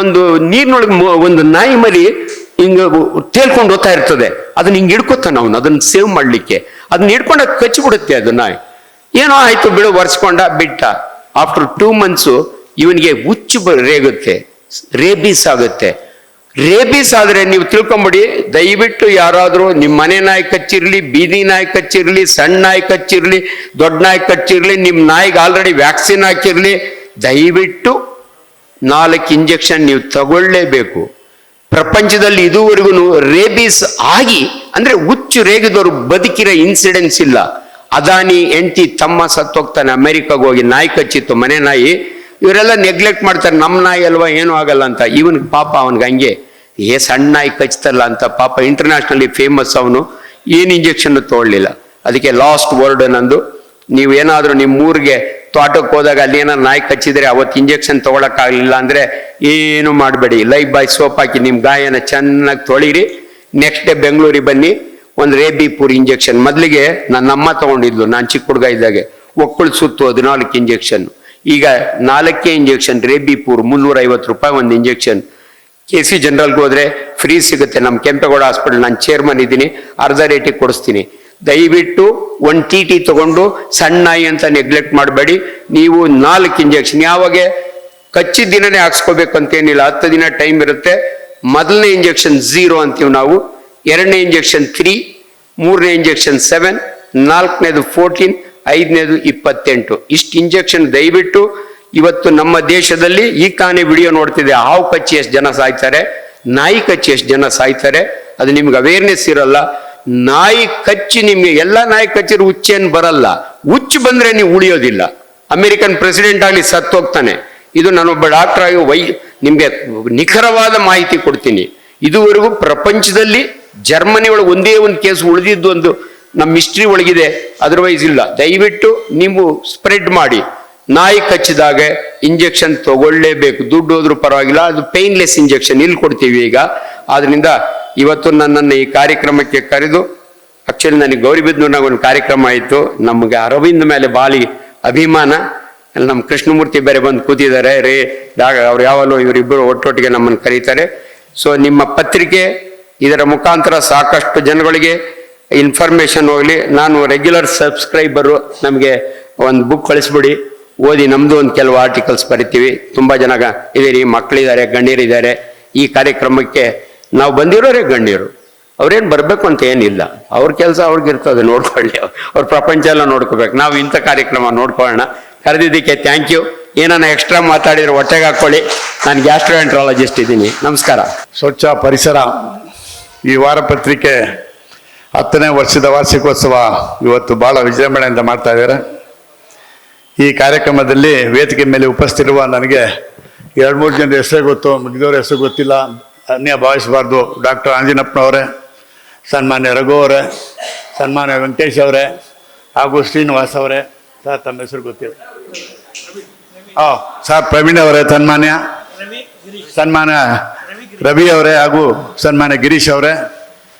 ಒಂದು ನೀರಿನೊಳಗೆ ಒಂದು ನಾಯಿ ಮರಿ ಹಿಂಗ ತೇಲ್ಕೊಂಡು ಹೋಗ್ತಾ ಇರ್ತದೆ. ಅದನ್ನ ಹಿಂಗೆ ಹಿಡ್ಕೊತಾನ ಅವನು, ಅದನ್ನ ಸೇವ್ ಮಾಡ್ಲಿಕ್ಕೆ. ಅದನ್ನ ಹಿಡ್ಕೊಂಡಾಗ ಕಚ್ಚಿಬಿಡುತ್ತೆ ಅದು ನಾಯಿ. ಏನೋ ಆಯ್ತು ಬಿಡು, ಒರೆಸ್ಕೊಂಡ ಬಿಟ್ಟ. ಆಫ್ಟರ್ 2 months ಇವನಿಗೆ ಹುಚ್ಚು ರೇಗುತ್ತೆ, ರೇಬೀಸ್ ಆಗುತ್ತೆ. ರೇಬೀಸ್ ಆದ್ರೆ ನೀವು ತಿಳ್ಕೊಂಬಿಡಿ, ದಯವಿಟ್ಟು ಯಾರಾದ್ರೂ ನಿಮ್ಮ ಮನೆ ನಾಯಿ ಕಚ್ಚಿರ್ಲಿ, ಬೀದಿ ನಾಯಿ ಕಚ್ಚಿರ್ಲಿ, ಸಣ್ಣ ನಾಯಿ ಕಚ್ಚಿರ್ಲಿ, ದೊಡ್ಡ ನಾಯಿ ಕಚ್ಚಿರ್ಲಿ, ನಿಮ್ಮ ನಾಯಿಗೆ ಆಲ್ರೆಡಿ ವ್ಯಾಕ್ಸಿನ್ ಹಾಕಿರ್ಲಿ, ದಯವಿಟ್ಟು 4 ಇಂಜೆಕ್ಷನ್ ನೀವು ತಗೊಳ್ಳೇಬೇಕು. ಪ್ರಪಂಚದಲ್ಲಿ ಇದುವರೆಗೂ ರೇಬೀಸ್ ಆಗಿ ಅಂದ್ರೆ ಹುಚ್ಚು ರೇಗಿದವರು ಬದುಕಿರೋ ಇನ್ಸಿಡೆನ್ಸ್ ಇಲ್ಲ. ಅದಾನಿ ಹೆಂಡತಿ ತಮ್ಮ ಸತ್ತೋಗ್ತಾನೆ, ಅಮೆರಿಕಾಗ ಹೋಗಿ ನಾಯಿ ಕಚ್ಚಿತ್ತು, ಮನೆ ನಾಯಿ. ಇವರೆಲ್ಲ ನೆಗ್ಲೆಕ್ಟ್ ಮಾಡ್ತಾರೆ, ನಮ್ಮ ನಾಯಿ ಅಲ್ವಾ ಏನೂ ಆಗಲ್ಲ ಅಂತ. ಇವನ್ಗೆ ಪಾಪ ಅವನ್ಗೆ ಹಂಗೆ ಸಣ್ಣ ನಾಯಿ ಕಚ್ತಲ್ಲ ಅಂತ ಪಾಪ ಇಂಟರ್ನ್ಯಾಷನಲಿ ಫೇಮಸ್ ಅವನು. ಏನು ಇಂಜೆಕ್ಷನ್ ತಗೊಳ್ಳಿಲ್ಲ. ಅದಕ್ಕೆ ಲಾಸ್ಟ್ ವರ್ಡ್ ನಂದು, ನೀವು ಏನಾದರೂ ನಿಮ್ಮ ಊರಿಗೆ ತೋಟಕ್ಕೆ ಹೋದಾಗ ಅಲ್ಲಿ ಏನಾದ್ರು ನಾಯಿ ಕಚ್ಚಿದ್ರೆ ಅವತ್ತು ಇಂಜೆಕ್ಷನ್ ತಗೊಳಕ್ಕಾಗಲಿಲ್ಲ ಅಂದ್ರೆ ಏನು ಮಾಡಬೇಡಿ. ಲೈಫ್ ಬಾಯ್ ಸೋಪ್ ಹಾಕಿ ನಿಮ್ಮ ಗಾಯನ ಚೆನ್ನಾಗಿ ತೊಳಿರಿ. ನೆಕ್ಸ್ಟ್ ಡೇ ಬೆಂಗಳೂರಿಗೆ ಬನ್ನಿ, ಒಂದು ರೇಬಿಪುರ್ ಇಂಜೆಕ್ಷನ್. ಮೊದಲಿಗೆ ನನ್ನ ಅಮ್ಮ ತಗೊಂಡಿದ್ಲು ನಾನು ಚಿಕ್ಕ ಹುಡುಗ ಇದ್ದಾಗೆ, ಒಕ್ಕಳು ಸುತ್ತು 14 ಇಂಜೆಕ್ಷನ್. ಈಗ 4 ಇಂಜೆಕ್ಷನ್ ರೇಬಿಪುರ್ 350 ರೂಪಾಯಿ ಒಂದು ಇಂಜೆಕ್ಷನ್. KC ಜನರಲ್ಗೆ ಹೋದ್ರೆ ಫ್ರೀ ಸಿಗುತ್ತೆ. ನಮ್ಮ ಕೆಂಪೇಗೌಡ ಹಾಸ್ಪಿಟಲ್ ನಾನು ಚೇರ್ಮನ್ ಇದ್ದೀನಿ, ಅರ್ಧ ರೇಟಿಗೆ ಕೊಡಿಸ್ತೀನಿ. ದಯವಿಟ್ಟು 1 TT ತಗೊಂಡು ಸಣ್ಣ ನಾಯಿ ಅಂತ ನೆಗ್ಲೆಕ್ಟ್ ಮಾಡಬೇಡಿ. ನೀವು 4 ಇಂಜೆಕ್ಷನ್ ಯಾವಾಗ ಕಚ್ಚಿದ ದಿನನೇ ಹಾಕ್ಸ್ಕೋಬೇಕು ಅಂತೇನಿಲ್ಲ, 10 ದಿನ ಟೈಮ್ ಇರುತ್ತೆ. ಮೊದಲನೇ ಇಂಜೆಕ್ಷನ್ 0 ಅಂತೀವಿ ನಾವು, 2ನೇ ಇಂಜೆಕ್ಷನ್ 3, 3ನೇ ಇಂಜೆಕ್ಷನ್ 7, 4ನೇದು 14, 5ನೇದು 28. ಇಷ್ಟು ಇಂಜೆಕ್ಷನ್ ದಯವಿಟ್ಟು. ಇವತ್ತು ನಮ್ಮ ದೇಶದಲ್ಲಿ ಈ ತಾನೇ ವಿಡಿಯೋ ನೋಡ್ತಿದೆ, ಹಾವು ಕಚ್ಚಿ ಎಷ್ಟು ಜನ ಸಾಯ್ತಾರೆ, ನಾಯಿ ಕಚ್ಚಿ ಎಷ್ಟು ಜನ ಸಾಯ್ತಾರೆ, ಅದು ನಿಮ್ಗೆ ಅವೇರ್ನೆಸ್ ಇರಲ್ಲ. ನಾಯಿ ಕಚ್ಚಿ ನಿಮ್ಗೆ ಎಲ್ಲ ನಾಯಿ ಕಚ್ಚಿರೋ ಹುಚ್ಚೇನು ಬರಲ್ಲ, ಹುಚ್ಚು ಬಂದ್ರೆ ನೀವು ಉಳಿಯೋದಿಲ್ಲ. ಅಮೆರಿಕನ್ ಪ್ರೆಸಿಡೆಂಟ್ ಆಗಲಿ ಸತ್ತೋಗ್ತಾನೆ. ಇದು ನಾನೊಬ್ಬ ಡಾಕ್ಟರ್ ಆಗಿ ನಿಮ್ಗೆ ನಿಖರವಾದ ಮಾಹಿತಿ ಕೊಡ್ತೀನಿ. ಇದುವರೆಗೂ ಪ್ರಪಂಚದಲ್ಲಿ ಜರ್ಮನಿ ಒಳಗೆ ಒಂದೇ ಒಂದು ಕೇಸ್ ಉಳಿದಿದ್ದು ಒಂದು ನಮ್ಮ ಹಿಸ್ಟ್ರಿ ಒಳಗಿದೆ, ಅದರ್ವೈಸ್ ಇಲ್ಲ. ದಯವಿಟ್ಟು ನೀವು ಸ್ಪ್ರೆಡ್ ಮಾಡಿ. ನಾಯಿ ಕಚ್ಚಿದಾಗ ಇಂಜೆಕ್ಷನ್ ತಗೊಳ್ಳೇಬೇಕು, ದುಡ್ಡು ಹೋದ್ರೂ ಪರವಾಗಿಲ್ಲ. ಅದು ಪೇನ್ಲೆಸ್ ಇಂಜೆಕ್ಷನ್ ಇಲ್ಲಿ ಕೊಡ್ತೀವಿ ಈಗ. ಆದ್ರಿಂದ ಇವತ್ತು ನನ್ನನ್ನು ಈ ಕಾರ್ಯಕ್ರಮಕ್ಕೆ ಕರೆದು, ಆಕ್ಚುಲಿ ನನಗೆ ಗೌರಿಬಿದನೂರಿನಾಗ ಒಂದು ಕಾರ್ಯಕ್ರಮ ಆಯಿತು. ನಮಗೆ ಅರವಿಂದ್ ಮೇಲೆ ಬಾಲಿ ಅಭಿಮಾನ. ಅಲ್ಲಿ ನಮ್ಮ ಕೃಷ್ಣಮೂರ್ತಿ ಬೇರೆ ಬಂದು ಕೂತಿದ್ದಾರೆ ರೇ ಅವ್ರು ಯಾವಾಗಲೂ ಇವರಿಬ್ಬರು ಒಟ್ಟೊಟ್ಟಿಗೆ ನಮ್ಮನ್ನು ಕರೀತಾರೆ. ಸೊ ನಿಮ್ಮ ಪತ್ರಿಕೆ ಇದರ ಮುಖಾಂತರ ಸಾಕಷ್ಟು ಜನಗಳಿಗೆ ಇನ್ಫಾರ್ಮೇಶನ್ ಹೋಗಲಿ. ನಾನು ರೆಗ್ಯುಲರ್ ಸಬ್ಸ್ಕ್ರೈಬರು, ನಮಗೆ ಒಂದು ಬುಕ್ ಕಳಿಸ್ಬಿಡಿ, ಓದಿ ನಮ್ಮದು ಒಂದು ಕೆಲವು ಆರ್ಟಿಕಲ್ಸ್ ಬರಿತೀವಿ. ತುಂಬ ಜನ ಇದೀರಿ, ಮಕ್ಕಳಿದ್ದಾರೆ, ಗಣ್ಯರಿದ್ದಾರೆ. ಈ ಕಾರ್ಯಕ್ರಮಕ್ಕೆ ನಾವು ಬಂದಿರೋರೇ ಗಣ್ಯರು, ಅವ್ರೇನು ಬರಬೇಕು ಅಂತ ಏನಿಲ್ಲ, ಅವ್ರ ಕೆಲಸ ಅವ್ರಿಗಿರ್ತದೆ, ನೋಡ್ಕೊಳ್ಳಿ. ಅವ್ರ ಪ್ರಪಂಚ ಎಲ್ಲ ನೋಡ್ಕೋಬೇಕು, ನಾವು ಇಂಥ ಕಾರ್ಯಕ್ರಮ ನೋಡ್ಕೊಳ್ಳೋಣ. ಕರೆದಿದ್ದಕ್ಕೆ ಥ್ಯಾಂಕ್ ಯು. ಏನಾನ ಎಕ್ಸ್ಟ್ರಾ ಮಾತಾಡಿದ್ರೆ ಹೊಟ್ಟೆಗೆ ಹಾಕ್ಕೊಳ್ಳಿ. ನಾನು ಗ್ಯಾಸ್ಟ್ರೋಎಂಟ್ರಾಲಜಿಸ್ಟ್ ಇದ್ದೀನಿ. ನಮಸ್ಕಾರ. ಸ್ವಚ್ಛ ಪರಿಸರ ಈ ವಾರಪತ್ರಿಕೆ 10ನೇ ವರ್ಷದ ವಾರ್ಷಿಕೋತ್ಸವ ಇವತ್ತು ಭಾಳ ವಿಜೃಂಭಣೆಯಿಂದ ಮಾಡ್ತಾ ಇದ್ದಾರೆ. ಈ ಕಾರ್ಯಕ್ರಮದಲ್ಲಿ ವೇದಿಕೆ ಮೇಲೆ ಉಪಸ್ಥಿತಿರುವ ನನಗೆ 2-3 ಜನರ ಹೆಸರೇ ಗೊತ್ತು, ಮಿಗಿದವ್ರ ಹೆಸರು ಗೊತ್ತಿಲ್ಲ, ಅನ್ಯ ಭಾವಿಸಬಾರ್ದು. ಡಾಕ್ಟರ್ ಆಂಜಿನಪ್ಪನವರೇ, ಸನ್ಮಾನ್ಯ ರಘು ಅವರೇ, ಸನ್ಮಾನ್ಯ ವೆಂಕಟೇಶ್ ಅವರೇ ಹಾಗೂ ಶ್ರೀನಿವಾಸ್ ಅವರೇ. ಸರ್ ತಮ್ಮ ಹೆಸರು ಗೊತ್ತಿಲ್ಲ. ಸರ್ ಪ್ರವೀಣ್ ಅವರೇ, ಸನ್ಮಾನ್ಯ ರವಿ ಅವರೇ ಹಾಗೂ ಸನ್ಮಾನ್ಯ ಗಿರೀಶ್ ಅವರೇ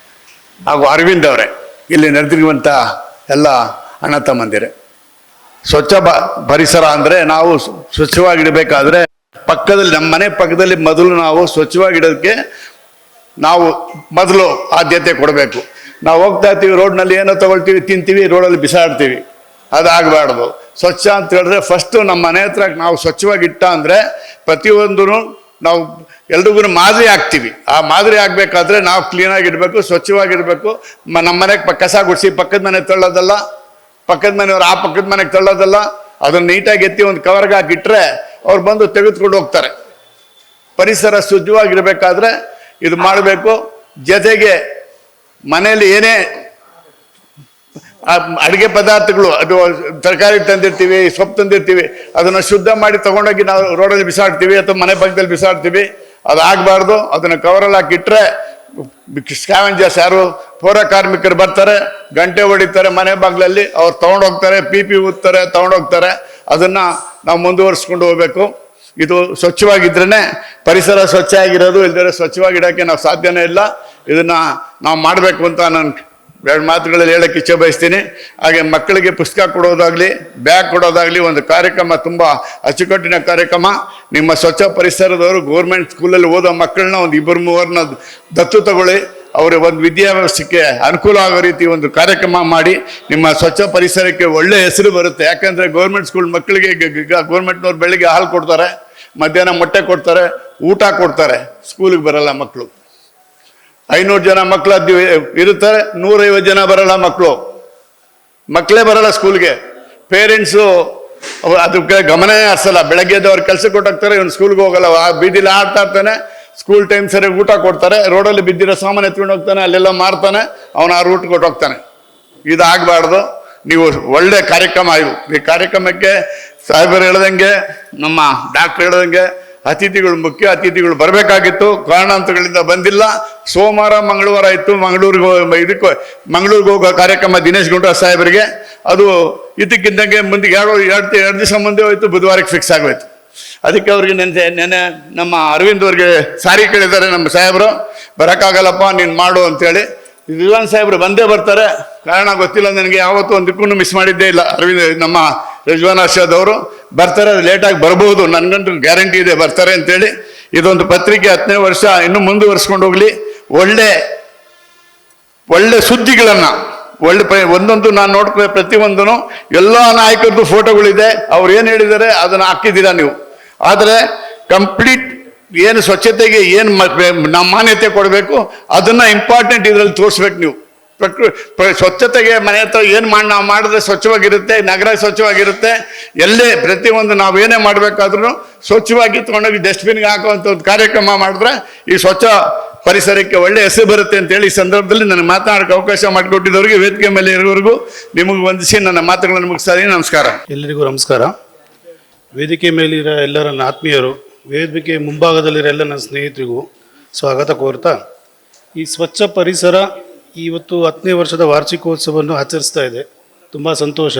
ಹಾಗೂ ಅರವಿಂದ್ ಅವರೇ, ಇಲ್ಲಿ ನೆರೆದಿರುವಂಥ ಎಲ್ಲ ಅಣ್ಣ ತಮ್ಮಂದಿರೇ. ಸ್ವಚ್ಛ ಪರಿಸರ ಅಂದರೆ ನಾವು ಸ್ವಚ್ಛವಾಗಿಡಬೇಕಾದ್ರೆ ಪಕ್ಕದಲ್ಲಿ, ನಮ್ಮ ಮನೆ ಪಕ್ಕದಲ್ಲಿ ಮೊದಲು ನಾವು ಸ್ವಚ್ಛವಾಗಿಡೋದಕ್ಕೆ ನಾವು ಮೊದಲು ಆದ್ಯತೆ ಕೊಡಬೇಕು. ನಾವು ಹೋಗ್ತಾ ಇರ್ತೀವಿ, ರೋಡ್ನಲ್ಲಿ ಏನೋ ತಗೊಳ್ತೀವಿ, ತಿಂತೀವಿ, ರೋಡಲ್ಲಿ ಬಿಸಾಡ್ತೀವಿ. ಅದಾಗಬಾರ್ದು. ಸ್ವಚ್ಛ ಅಂತ ಹೇಳಿದ್ರೆ ಫಸ್ಟು ನಮ್ಮ ಮನೆ ಹತ್ರ ನಾವು ಸ್ವಚ್ಛವಾಗಿಟ್ಟ ಅಂದರೆ ಪ್ರತಿಯೊಂದೂ ನಾವು ಎಲ್ರಿಗೂ ಮಾದರಿ ಆಗ್ತೀವಿ. ಆ ಮಾದರಿ ಆಗಬೇಕಾದ್ರೆ ನಾವು ಕ್ಲೀನಾಗಿಡಬೇಕು, ಸ್ವಚ್ಛವಾಗಿಡಬೇಕು. ನಮ್ಮ ಮನೆಗೆ ಕಸ ಗುಡಿಸಿ ಪಕ್ಕದ ಮನೆ ತಳ್ಳೋದಲ್ಲ, ಪಕ್ಕದ ಮನೆಯವ್ರು ಆ ಪಕ್ಕದ ಮನೆಗೆ ತಳ್ಳೋದಲ್ಲ. ಅದನ್ನು ನೀಟಾಗಿ ಎತ್ತಿ ಒಂದು ಕವರ್ಗೆ ಹಾಕಿಟ್ರೆ ಅವ್ರು ಬಂದು ತೆಗೆದುಕೊಂಡು ಹೋಗ್ತಾರೆ. ಪರಿಸರ ಶುದ್ಧವಾಗಿರಬೇಕಾದ್ರೆ ಇದು ಮಾಡಬೇಕು. ಜೊತೆಗೆ ಮನೆಯಲ್ಲಿ ಏನೇ ಅಡುಗೆ ಪದಾರ್ಥಗಳು, ಅದು ತರಕಾರಿ ತಂದಿರ್ತೀವಿ, ಸೊಪ್ಪು ತಂದಿರ್ತೀವಿ, ಅದನ್ನು ಶುದ್ಧ ಮಾಡಿ ತಗೊಂಡೋಗಿ ನಾವು ರೋಡಲ್ಲಿ ಬಿಸಾಡ್ತೀವಿ ಅಥವಾ ಮನೆ ಪಕ್ಕದಲ್ಲಿ ಬಿಸಾಡ್ತೀವಿ. ಅದು ಆಗಬಾರ್ದು. ಅದನ್ನು ಕವರಲ್ಲಿ ಹಾಕಿಟ್ರೆ ಸ್ಕ್ಯಾವೆಂಜರ್ಸ್, ಯಾರು ಪೌರ ಕಾರ್ಮಿಕರು ಬರ್ತಾರೆ, ಗಂಟೆ ಹೊಡಿತಾರೆ ಮನೆ ಬಾಗಿಲಲ್ಲಿ, ಅವ್ರು ತೊಗೊಂಡೋಗ್ತಾರೆ, ಪಿ ಊದ್ತಾರೆ, ತೊಗೊಂಡೋಗ್ತಾರೆ. ಅದನ್ನು ನಾವು ಮುಂದುವರಿಸ್ಕೊಂಡು ಹೋಗ್ಬೇಕು. ಇದು ಸ್ವಚ್ಛವಾಗಿದ್ರೇ ಪರಿಸರ ಸ್ವಚ್ಛ ಆಗಿರೋದು, ಇಲ್ದಿದ್ರೆ ಸ್ವಚ್ಛವಾಗಿಡೋಕ್ಕೆ ನಾವು ಸಾಧ್ಯನೇ ಇಲ್ಲ. ಇದನ್ನು ನಾವು ಮಾಡಬೇಕು ಅಂತ ನಾನು 2 ಮಾತುಗಳಲ್ಲಿ ಹೇಳಕ್ಕೆ ಇಚ್ಛೆ ಬಯಸ್ತೀನಿ. ಹಾಗೆ ಮಕ್ಕಳಿಗೆ ಪುಸ್ತಕ ಕೊಡೋದಾಗಲಿ, ಬ್ಯಾಗ್ ಕೊಡೋದಾಗಲಿ ಒಂದು ಕಾರ್ಯಕ್ರಮ, ತುಂಬ ಅಚ್ಚುಕಟ್ಟಿನ ಕಾರ್ಯಕ್ರಮ. ನಿಮ್ಮ ಸ್ವಚ್ಛ ಪರಿಸರದವರು ಗೌರ್ಮೆಂಟ್ ಸ್ಕೂಲಲ್ಲಿ ಓದೋ ಮಕ್ಕಳನ್ನ ಒಂದು 2-3 ದತ್ತು ತಗೊಳ್ಳಿ. ಅವರ ಒಂದು ವಿದ್ಯಾಭ್ಯಾಸಕ್ಕೆ ಅನುಕೂಲ ಆಗೋ ರೀತಿ ಒಂದು ಕಾರ್ಯಕ್ರಮ ಮಾಡಿ. ನಿಮ್ಮ ಸ್ವಚ್ಛ ಪರಿಸರಕ್ಕೆ ಒಳ್ಳೆ ಹೆಸರು ಬರುತ್ತೆ. ಯಾಕಂದರೆ ಗೌರ್ಮೆಂಟ್ ಸ್ಕೂಲ್ ಮಕ್ಕಳಿಗೆ ಗೌರ್ಮೆಂಟ್ನವ್ರು ಬೆಳಿಗ್ಗೆ ಹಾಲು ಕೊಡ್ತಾರೆ, ಮಧ್ಯಾಹ್ನ ಮೊಟ್ಟೆ ಕೊಡ್ತಾರೆ, ಊಟ ಕೊಡ್ತಾರೆ. ಸ್ಕೂಲಿಗೆ ಬರಲ್ಲ ಮಕ್ಕಳು. 500 ಜನ ಮಕ್ಕಳು ಇರುತ್ತಾರೆ, 150 ಜನ ಬರಲ್ಲ ಮಕ್ಕಳೇ ಬರಲ್ಲ ಸ್ಕೂಲ್ಗೆ. ಪೇರೆಂಟ್ಸು ಅದಕ್ಕೆ ಗಮನನೇ ಹರಿಸಲ್ಲ. ಬೆಳಗ್ಗೆದವ್ರು ಕೆಲಸ ಕೊಟ್ಟಾಗ್ತಾರೆ, ಇವನು ಸ್ಕೂಲ್ಗೆ ಹೋಗಲ್ಲ, ಆ ಬೀದಿಲಿ ಆಡ್ತಾ ಇರ್ತಾನೆ. ಸ್ಕೂಲ್ ಟೈಮ್ ಸರಿ ಊಟ ಕೊಡ್ತಾರೆ, ರೋಡಲ್ಲಿ ಬಿದ್ದಿರೋ ಸಾಮಾನು ಎತ್ಕೊಂಡು ಹೋಗ್ತಾನೆ, ಅಲ್ಲೆಲ್ಲ ಮಾರ್ತಾನೆ, ಅವನು ಆ ರೂಟ್ ಕೊಟ್ಟು ಹೋಗ್ತಾನೆ. ಇದಾಗಬಾರ್ದು. ನೀವು ಒಳ್ಳೆ ಕಾರ್ಯಕ್ರಮ ಇದು. ಈ ಕಾರ್ಯಕ್ರಮಕ್ಕೆ ಸಾಹೇಬರು ಹೇಳ್ದಂಗೆ, ನಮ್ಮ ಡಾಕ್ಟರ್ ಹೇಳ್ದಂಗೆ ಅತಿಥಿಗಳು, ಮುಖ್ಯ ಅತಿಥಿಗಳು ಬರಬೇಕಾಗಿತ್ತು, ಕಾರಣಾಂತರಗಳಿಂದ ಬಂದಿಲ್ಲ. ಸೋಮವಾರ ಮಂಗಳವಾರ ಇತ್ತು. ಮಂಗಳೂರಿಗೆ ಹೋಗೋ ಕಾರ್ಯಕ್ರಮ ದಿನೇಶ್ ಗುಂಡೂರಾವ್ ಸಾಹೇಬರಿಗೆ. ಅದು ಇದಕ್ಕಿದ್ದಂಗೆ ಮುಂದೆ 2 ದಿವಸ ಮುಂದೆ ಹೋಯ್ತು, ಬುಧವಾರಕ್ಕೆ ಫಿಕ್ಸ್ ಆಗೋಯ್ತು. ಅದಕ್ಕೆ ಅವ್ರಿಗೆ ನೆನೆ ನಮ್ಮ ಅರವಿಂದ್ ಅವ್ರಿಗೆ ಸಾರಿ ಕೇಳಿದ್ದಾರೆ ನಮ್ಮ ಸಾಹೇಬರು, ಬರೋಕ್ಕಾಗಲ್ಲಪ್ಪ ನೀನು ಮಾಡು ಅಂತೇಳಿ. ರಿಜ್ವಾನ್ ಸಾಹೇಬ್ರು ಬಂದೇ ಬರ್ತಾರೆ, ಕಾರಣ ಗೊತ್ತಿಲ್ಲ ನನಗೆ. ಯಾವತ್ತೂ ಒಂದಕ್ಕೂ ಮಿಸ್ ಮಾಡಿದ್ದೇ ಇಲ್ಲ. ನಮ್ಮ ರಿಜ್ವಾನ್ ಅರ್ಷದ್ ಅವರು ಬರ್ತಾರೆ, ಅದು ಲೇಟಾಗಿ ಬರ್ಬೋದು, ನನಗಂತೂ ಗ್ಯಾರಂಟಿ ಇದೆ ಬರ್ತಾರೆ ಅಂತೇಳಿ. ಇದೊಂದು ಪತ್ರಿಕೆ 10ನೇ ವರ್ಷ ಇನ್ನೂ ಮುಂದುವರಿಸ್ಕೊಂಡು ಹೋಗ್ಲಿ. ಒಳ್ಳೆ ಸುದ್ದಿಗಳನ್ನು ಒಂದೊಂದು ನಾನು ನೋಡ್ಕೊಂಡು ಪ್ರತಿಯೊಂದೂ ಎಲ್ಲ ನಾಯಕರದ್ದು ಫೋಟೋಗಳಿದೆ. ಅವ್ರು ಏನು ಹೇಳಿದ್ದಾರೆ ಅದನ್ನು ಹಾಕಿದ್ದೀರಾ ನೀವು. ಆದರೆ ಕಂಪ್ಲೀಟ್ ಏನು ಸ್ವಚ್ಛತೆಗೆ ಏನು ನಮ್ಮ ಮಾನ್ಯತೆ ಕೊಡಬೇಕು ಅದನ್ನು ಇಂಪಾರ್ಟೆಂಟ್ ಇದರಲ್ಲಿ ತೋರಿಸ್ಬೇಕು ನೀವು. ಸ್ವಚ್ಛತೆಗೆ ಮನೆ ಹತ್ರ ಏನು ನಾವು ಮಾಡಿದ್ರೆ ಸ್ವಚ್ಛವಾಗಿರುತ್ತೆ, ನಗರ ಸ್ವಚ್ಛವಾಗಿರುತ್ತೆ. ಎಲ್ಲೇ ಪ್ರತಿಯೊಂದು ನಾವೇನೇ ಮಾಡಬೇಕಾದ್ರೂ ಸ್ವಚ್ಛವಾಗಿ ತೊಗೊಂಡೋಗಿ ಡಸ್ಟ್ಬಿನ್ಗೆ ಹಾಕುವಂಥ ಒಂದು ಕಾರ್ಯಕ್ರಮ ಮಾಡಿದ್ರೆ ಈ ಸ್ವಚ್ಛ ಪರಿಸರಕ್ಕೆ ಒಳ್ಳೆ ಹೆಸರು ಬರುತ್ತೆ ಅಂತೇಳಿ ಈ ಸಂದರ್ಭದಲ್ಲಿ ನನಗೆ ಮಾತನಾಡೋಕ್ಕೆ ಅವಕಾಶ ಮಾಡಿಕೊಟ್ಟಿದ್ದವರಿಗೆ, ವೇದಿಕೆ ಮೇಲೆ ಇರೋವರೆಗೂ ನಿಮಗೆ ವಂದಿಸಿ ನನ್ನ ಮಾತುಗಳನ್ನು ಮುಗಿಸ್ತಾ ಇದ್ದೀನಿ. ನಮಸ್ಕಾರ. ಎಲ್ಲರಿಗೂ ನಮಸ್ಕಾರ. ವೇದಿಕೆ ಮೇಲಿರೋ ಎಲ್ಲರ ನನ್ನ ಆತ್ಮೀಯರು, ವೇದಿಕೆ ಮುಂಭಾಗದಲ್ಲಿರೋ ಎಲ್ಲ ನನ್ನ ಸ್ನೇಹಿತರಿಗೂ ಸ್ವಾಗತ ಕೋರ್ತಾ, ಈ ಸ್ವಚ್ಛ ಪರಿಸರ ಇವತ್ತು 10ನೇ ವರ್ಷದ ವಾರ್ಷಿಕೋತ್ಸವವನ್ನು ಆಚರಿಸ್ತಾ ಇದೆ. ತುಂಬ ಸಂತೋಷ.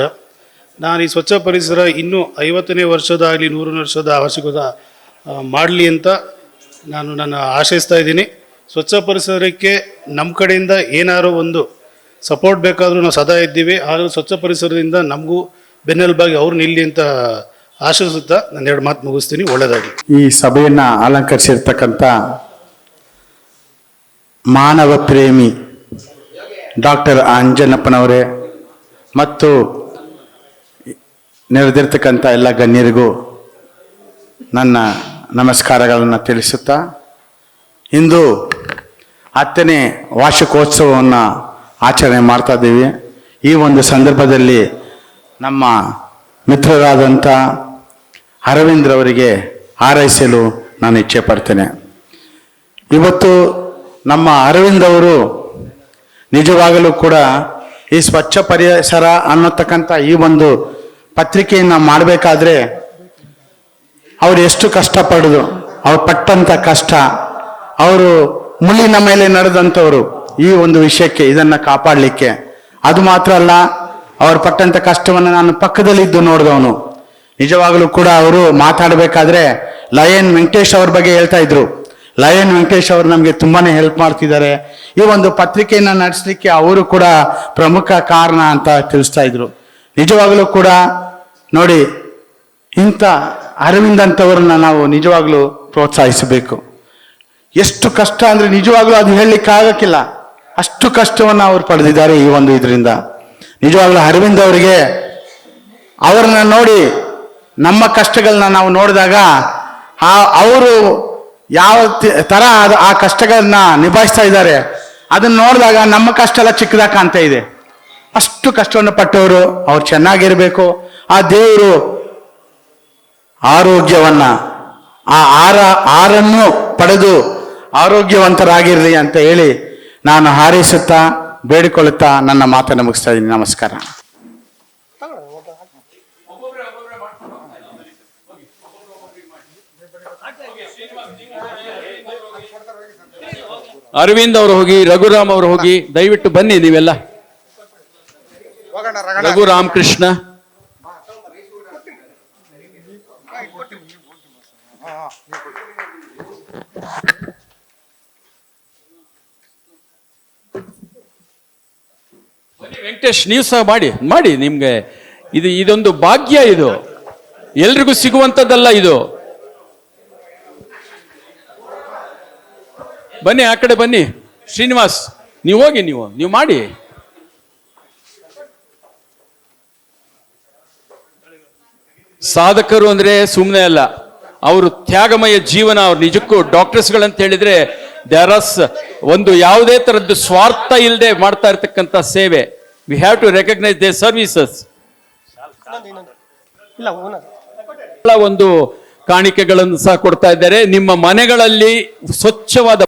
ನಾನು ಈ ಸ್ವಚ್ಛ ಪರಿಸರ ಇನ್ನೂ 50ನೇ ವರ್ಷದಾಗಲಿ 100ನೇ ವರ್ಷದ ವಾರ್ಷಿಕೋತ್ಸವ ಮಾಡಲಿ ಅಂತ ನನ್ನ ಆಶಯಿಸ್ತಾ ಇದ್ದೀನಿ. ಸ್ವಚ್ಛ ಪರಿಸರಕ್ಕೆ ನಮ್ಮ ಕಡೆಯಿಂದ ಏನಾದರೂ ಒಂದು ಸಪೋರ್ಟ್ ಬೇಕಾದರೂ ನಾವು ಸದಾ ಇದ್ದೀವಿ. ಆದರೆ ಸ್ವಚ್ಛ ಪರಿಸರದಿಂದ ನಮಗೂ ಬೆನ್ನೆಲುಬಾಗಿ ಅವ್ರು ನಿಲ್ಲಿ ಅಂತ ಆಶಿಸುತ್ತಾ ನಾನು 2 ಮಾತು ಮುಗಿಸ್ತೀನಿ. ಒಳ್ಳೆಯದಾಗಲಿ. ಈ ಸಭೆಯನ್ನ ಅಲಂಕರಿಸಿರ್ತಕ್ಕಂಥ ಮಾನವ ಪ್ರೇಮಿ ಡಾಕ್ಟರ್ ಅಂಜನಪ್ಪನವರೇ ಮತ್ತು ನೆರೆದಿರ್ತಕ್ಕಂಥ ಎಲ್ಲ ಗಣ್ಯರಿಗೂ ನನ್ನ ನಮಸ್ಕಾರಗಳನ್ನು ತಿಳಿಸುತ್ತಾ, ಇಂದು 10ನೇ ವಾರ್ಷಿಕೋತ್ಸವವನ್ನು ಆಚರಣೆ ಮಾಡ್ತಾ ಇದ್ದೀವಿ. ಈ ಒಂದು ಸಂದರ್ಭದಲ್ಲಿ ನಮ್ಮ ಮಿತ್ರರಾದಂಥ ಅರವಿಂದ್ರವರಿಗೆ ಹಾರೈಸಲು ನಾನು ಇಚ್ಛೆ ಪಡ್ತೇನೆ. ಇವತ್ತು ನಮ್ಮ ಅರವಿಂದ್ ಅವರು ನಿಜವಾಗಲೂ ಕೂಡ ಈ ಸ್ವಚ್ಛ ಪರಿಸರ ಅನ್ನತಕ್ಕಂಥ ಈ ಒಂದು ಪತ್ರಿಕೆಯನ್ನು ಮಾಡಬೇಕಾದ್ರೆ ಅವರು ಎಷ್ಟು ಕಷ್ಟಪಡೋದು, ಅವ್ರು ಪಟ್ಟಂಥ ಕಷ್ಟ, ಅವರು ಮುಳ್ಳಿನ ಮೇಲೆ ನಡೆದಂಥವರು ಈ ಒಂದು ವಿಷಯಕ್ಕೆ, ಇದನ್ನು ಕಾಪಾಡಲಿಕ್ಕೆ. ಅದು ಮಾತ್ರ ಅಲ್ಲ, ಅವ್ರು ಪಟ್ಟಂಥ ಕಷ್ಟವನ್ನು ನಾನು ಪಕ್ಕದಲ್ಲಿದ್ದು ನೋಡಿದವನು. ನಿಜವಾಗಲೂ ಕೂಡ ಅವರು ಮಾತಾಡಬೇಕಾದ್ರೆ ಲಯನ್ ವೆಂಕಟೇಶ್ ಅವ್ರ ಬಗ್ಗೆ ಹೇಳ್ತಾ ಇದ್ರು. ಲಯನ್ ವೆಂಕಟೇಶ್ ಅವರು ನಮಗೆ ತುಂಬಾನೇ ಹೆಲ್ಪ್ ಮಾಡ್ತಿದ್ದಾರೆ. ಈ ಒಂದು ಪತ್ರಿಕೆಯನ್ನು ನಡೆಸಲಿಕ್ಕೆ ಅವರು ಕೂಡ ಪ್ರಮುಖ ಕಾರಣ ಅಂತ ತಿಳಿಸ್ತಾ ಇದ್ರು. ನಿಜವಾಗಲೂ ಕೂಡ ನೋಡಿ, ಇಂಥ ಅರವಿಂದ್ ಅಂತವ್ರನ್ನ ನಾವು ನಿಜವಾಗ್ಲೂ ಪ್ರೋತ್ಸಾಹಿಸಬೇಕು. ಎಷ್ಟು ಕಷ್ಟ ಅಂದ್ರೆ ನಿಜವಾಗ್ಲೂ ಅದು ಹೇಳಲಿಕ್ಕೆ ಆಗಕ್ಕಿಲ್ಲ, ಅಷ್ಟು ಕಷ್ಟವನ್ನು ಅವ್ರು ಪಡೆದಿದ್ದಾರೆ ಈ ಒಂದು ಇದರಿಂದ. ನಿಜವಾಗ್ಲೂ ಅರವಿಂದ್ ಅವರಿಗೆ, ಅವರನ್ನ ನೋಡಿ ನಮ್ಮ ಕಷ್ಟಗಳನ್ನ ನಾವು ನೋಡಿದಾಗ ಅವರು ಯಾವ ತರ ಆ ಕಷ್ಟಗಳನ್ನ ನಿಭಾಯಿಸ್ತಾ ಇದ್ದಾರೆ ಅದನ್ನ ನೋಡಿದಾಗ ನಮ್ಮ ಕಷ್ಟ ಎಲ್ಲ ಚಿಕ್ಕದಾಗ ಕಾಣ್ತಾ ಇದೆ. ಅಷ್ಟು ಕಷ್ಟವನ್ನು ಪಟ್ಟವರು, ಅವ್ರು ಚೆನ್ನಾಗಿರ್ಬೇಕು. ಆ ದೇವರು ಆರೋಗ್ಯವನ್ನ ಆರನ್ನು ಪಡೆದು ಆರೋಗ್ಯವಂತರಾಗಿರ್ಲಿ ಅಂತ ಹೇಳಿ ನಾನು ಹಾರೈಸುತ್ತಾ ಬೇಡಿಕೊಳ್ಳುತ್ತಾ ನನ್ನ ಮಾತನ್ನು ಮುಗಿಸ್ತಾ ಇದ್ದೀನಿ. ನಮಸ್ಕಾರ. ಅರವಿಂದ್ ಅವರು ಹೋಗಿ, ರಘುರಾಮ್ ಅವರು ಹೋಗಿ, ದಯವಿಟ್ಟು ಬನ್ನಿ ನೀವೆಲ್ಲ. ರಘುರಾಮ್ ಕೃಷ್ಣ, ವೆಂಕಟೇಶ್, ನೀವು ಸಹ ಮಾಡಿ ಮಾಡಿ. ನಿಮ್ಗೆ ಇದೊಂದು ಭಾಗ್ಯ, ಇದು ಎಲ್ರಿಗೂ ಸಿಗುವಂತದ್ದಲ್ಲ ಇದು. ಬನ್ನಿ, ಆ ಕಡೆ ಬನ್ನಿ. ಶ್ರೀನಿವಾಸ್, ನೀವು ಹೋಗಿ, ನೀವು ಮಾಡಿ. ಸಾಧಕರು ಅಂದ್ರೆ ಸುಮ್ಮನೆ ಅಲ್ಲ, ಅವರು ತ್ಯಾಗಮಯ ಜೀವನ. ಅವ್ರು ನಿಜಕ್ಕೂ ಡಾಕ್ಟರ್ಸ್ಗಳಂತ ಹೇಳಿದ್ರೆ ಒಂದು ಯಾವುದೇ ತರದ್ದು ಸ್ವಾರ್ಥ ಇಲ್ಲದೆ ಮಾಡ್ತಾ ಇರ್ತಕ್ಕಂಥ ಸೇವೆ. We have to recognise their services. ಒಂದು ಕಾಣಿಕೆಗಳನ್ನು ಸಹ ಕೊಡ್ತಾ ಇದ್ದಾರೆ. ನಿಮ್ಮ ಮನೆಗಳಲ್ಲಿ ಸ್ವಚ್ಛವಾದ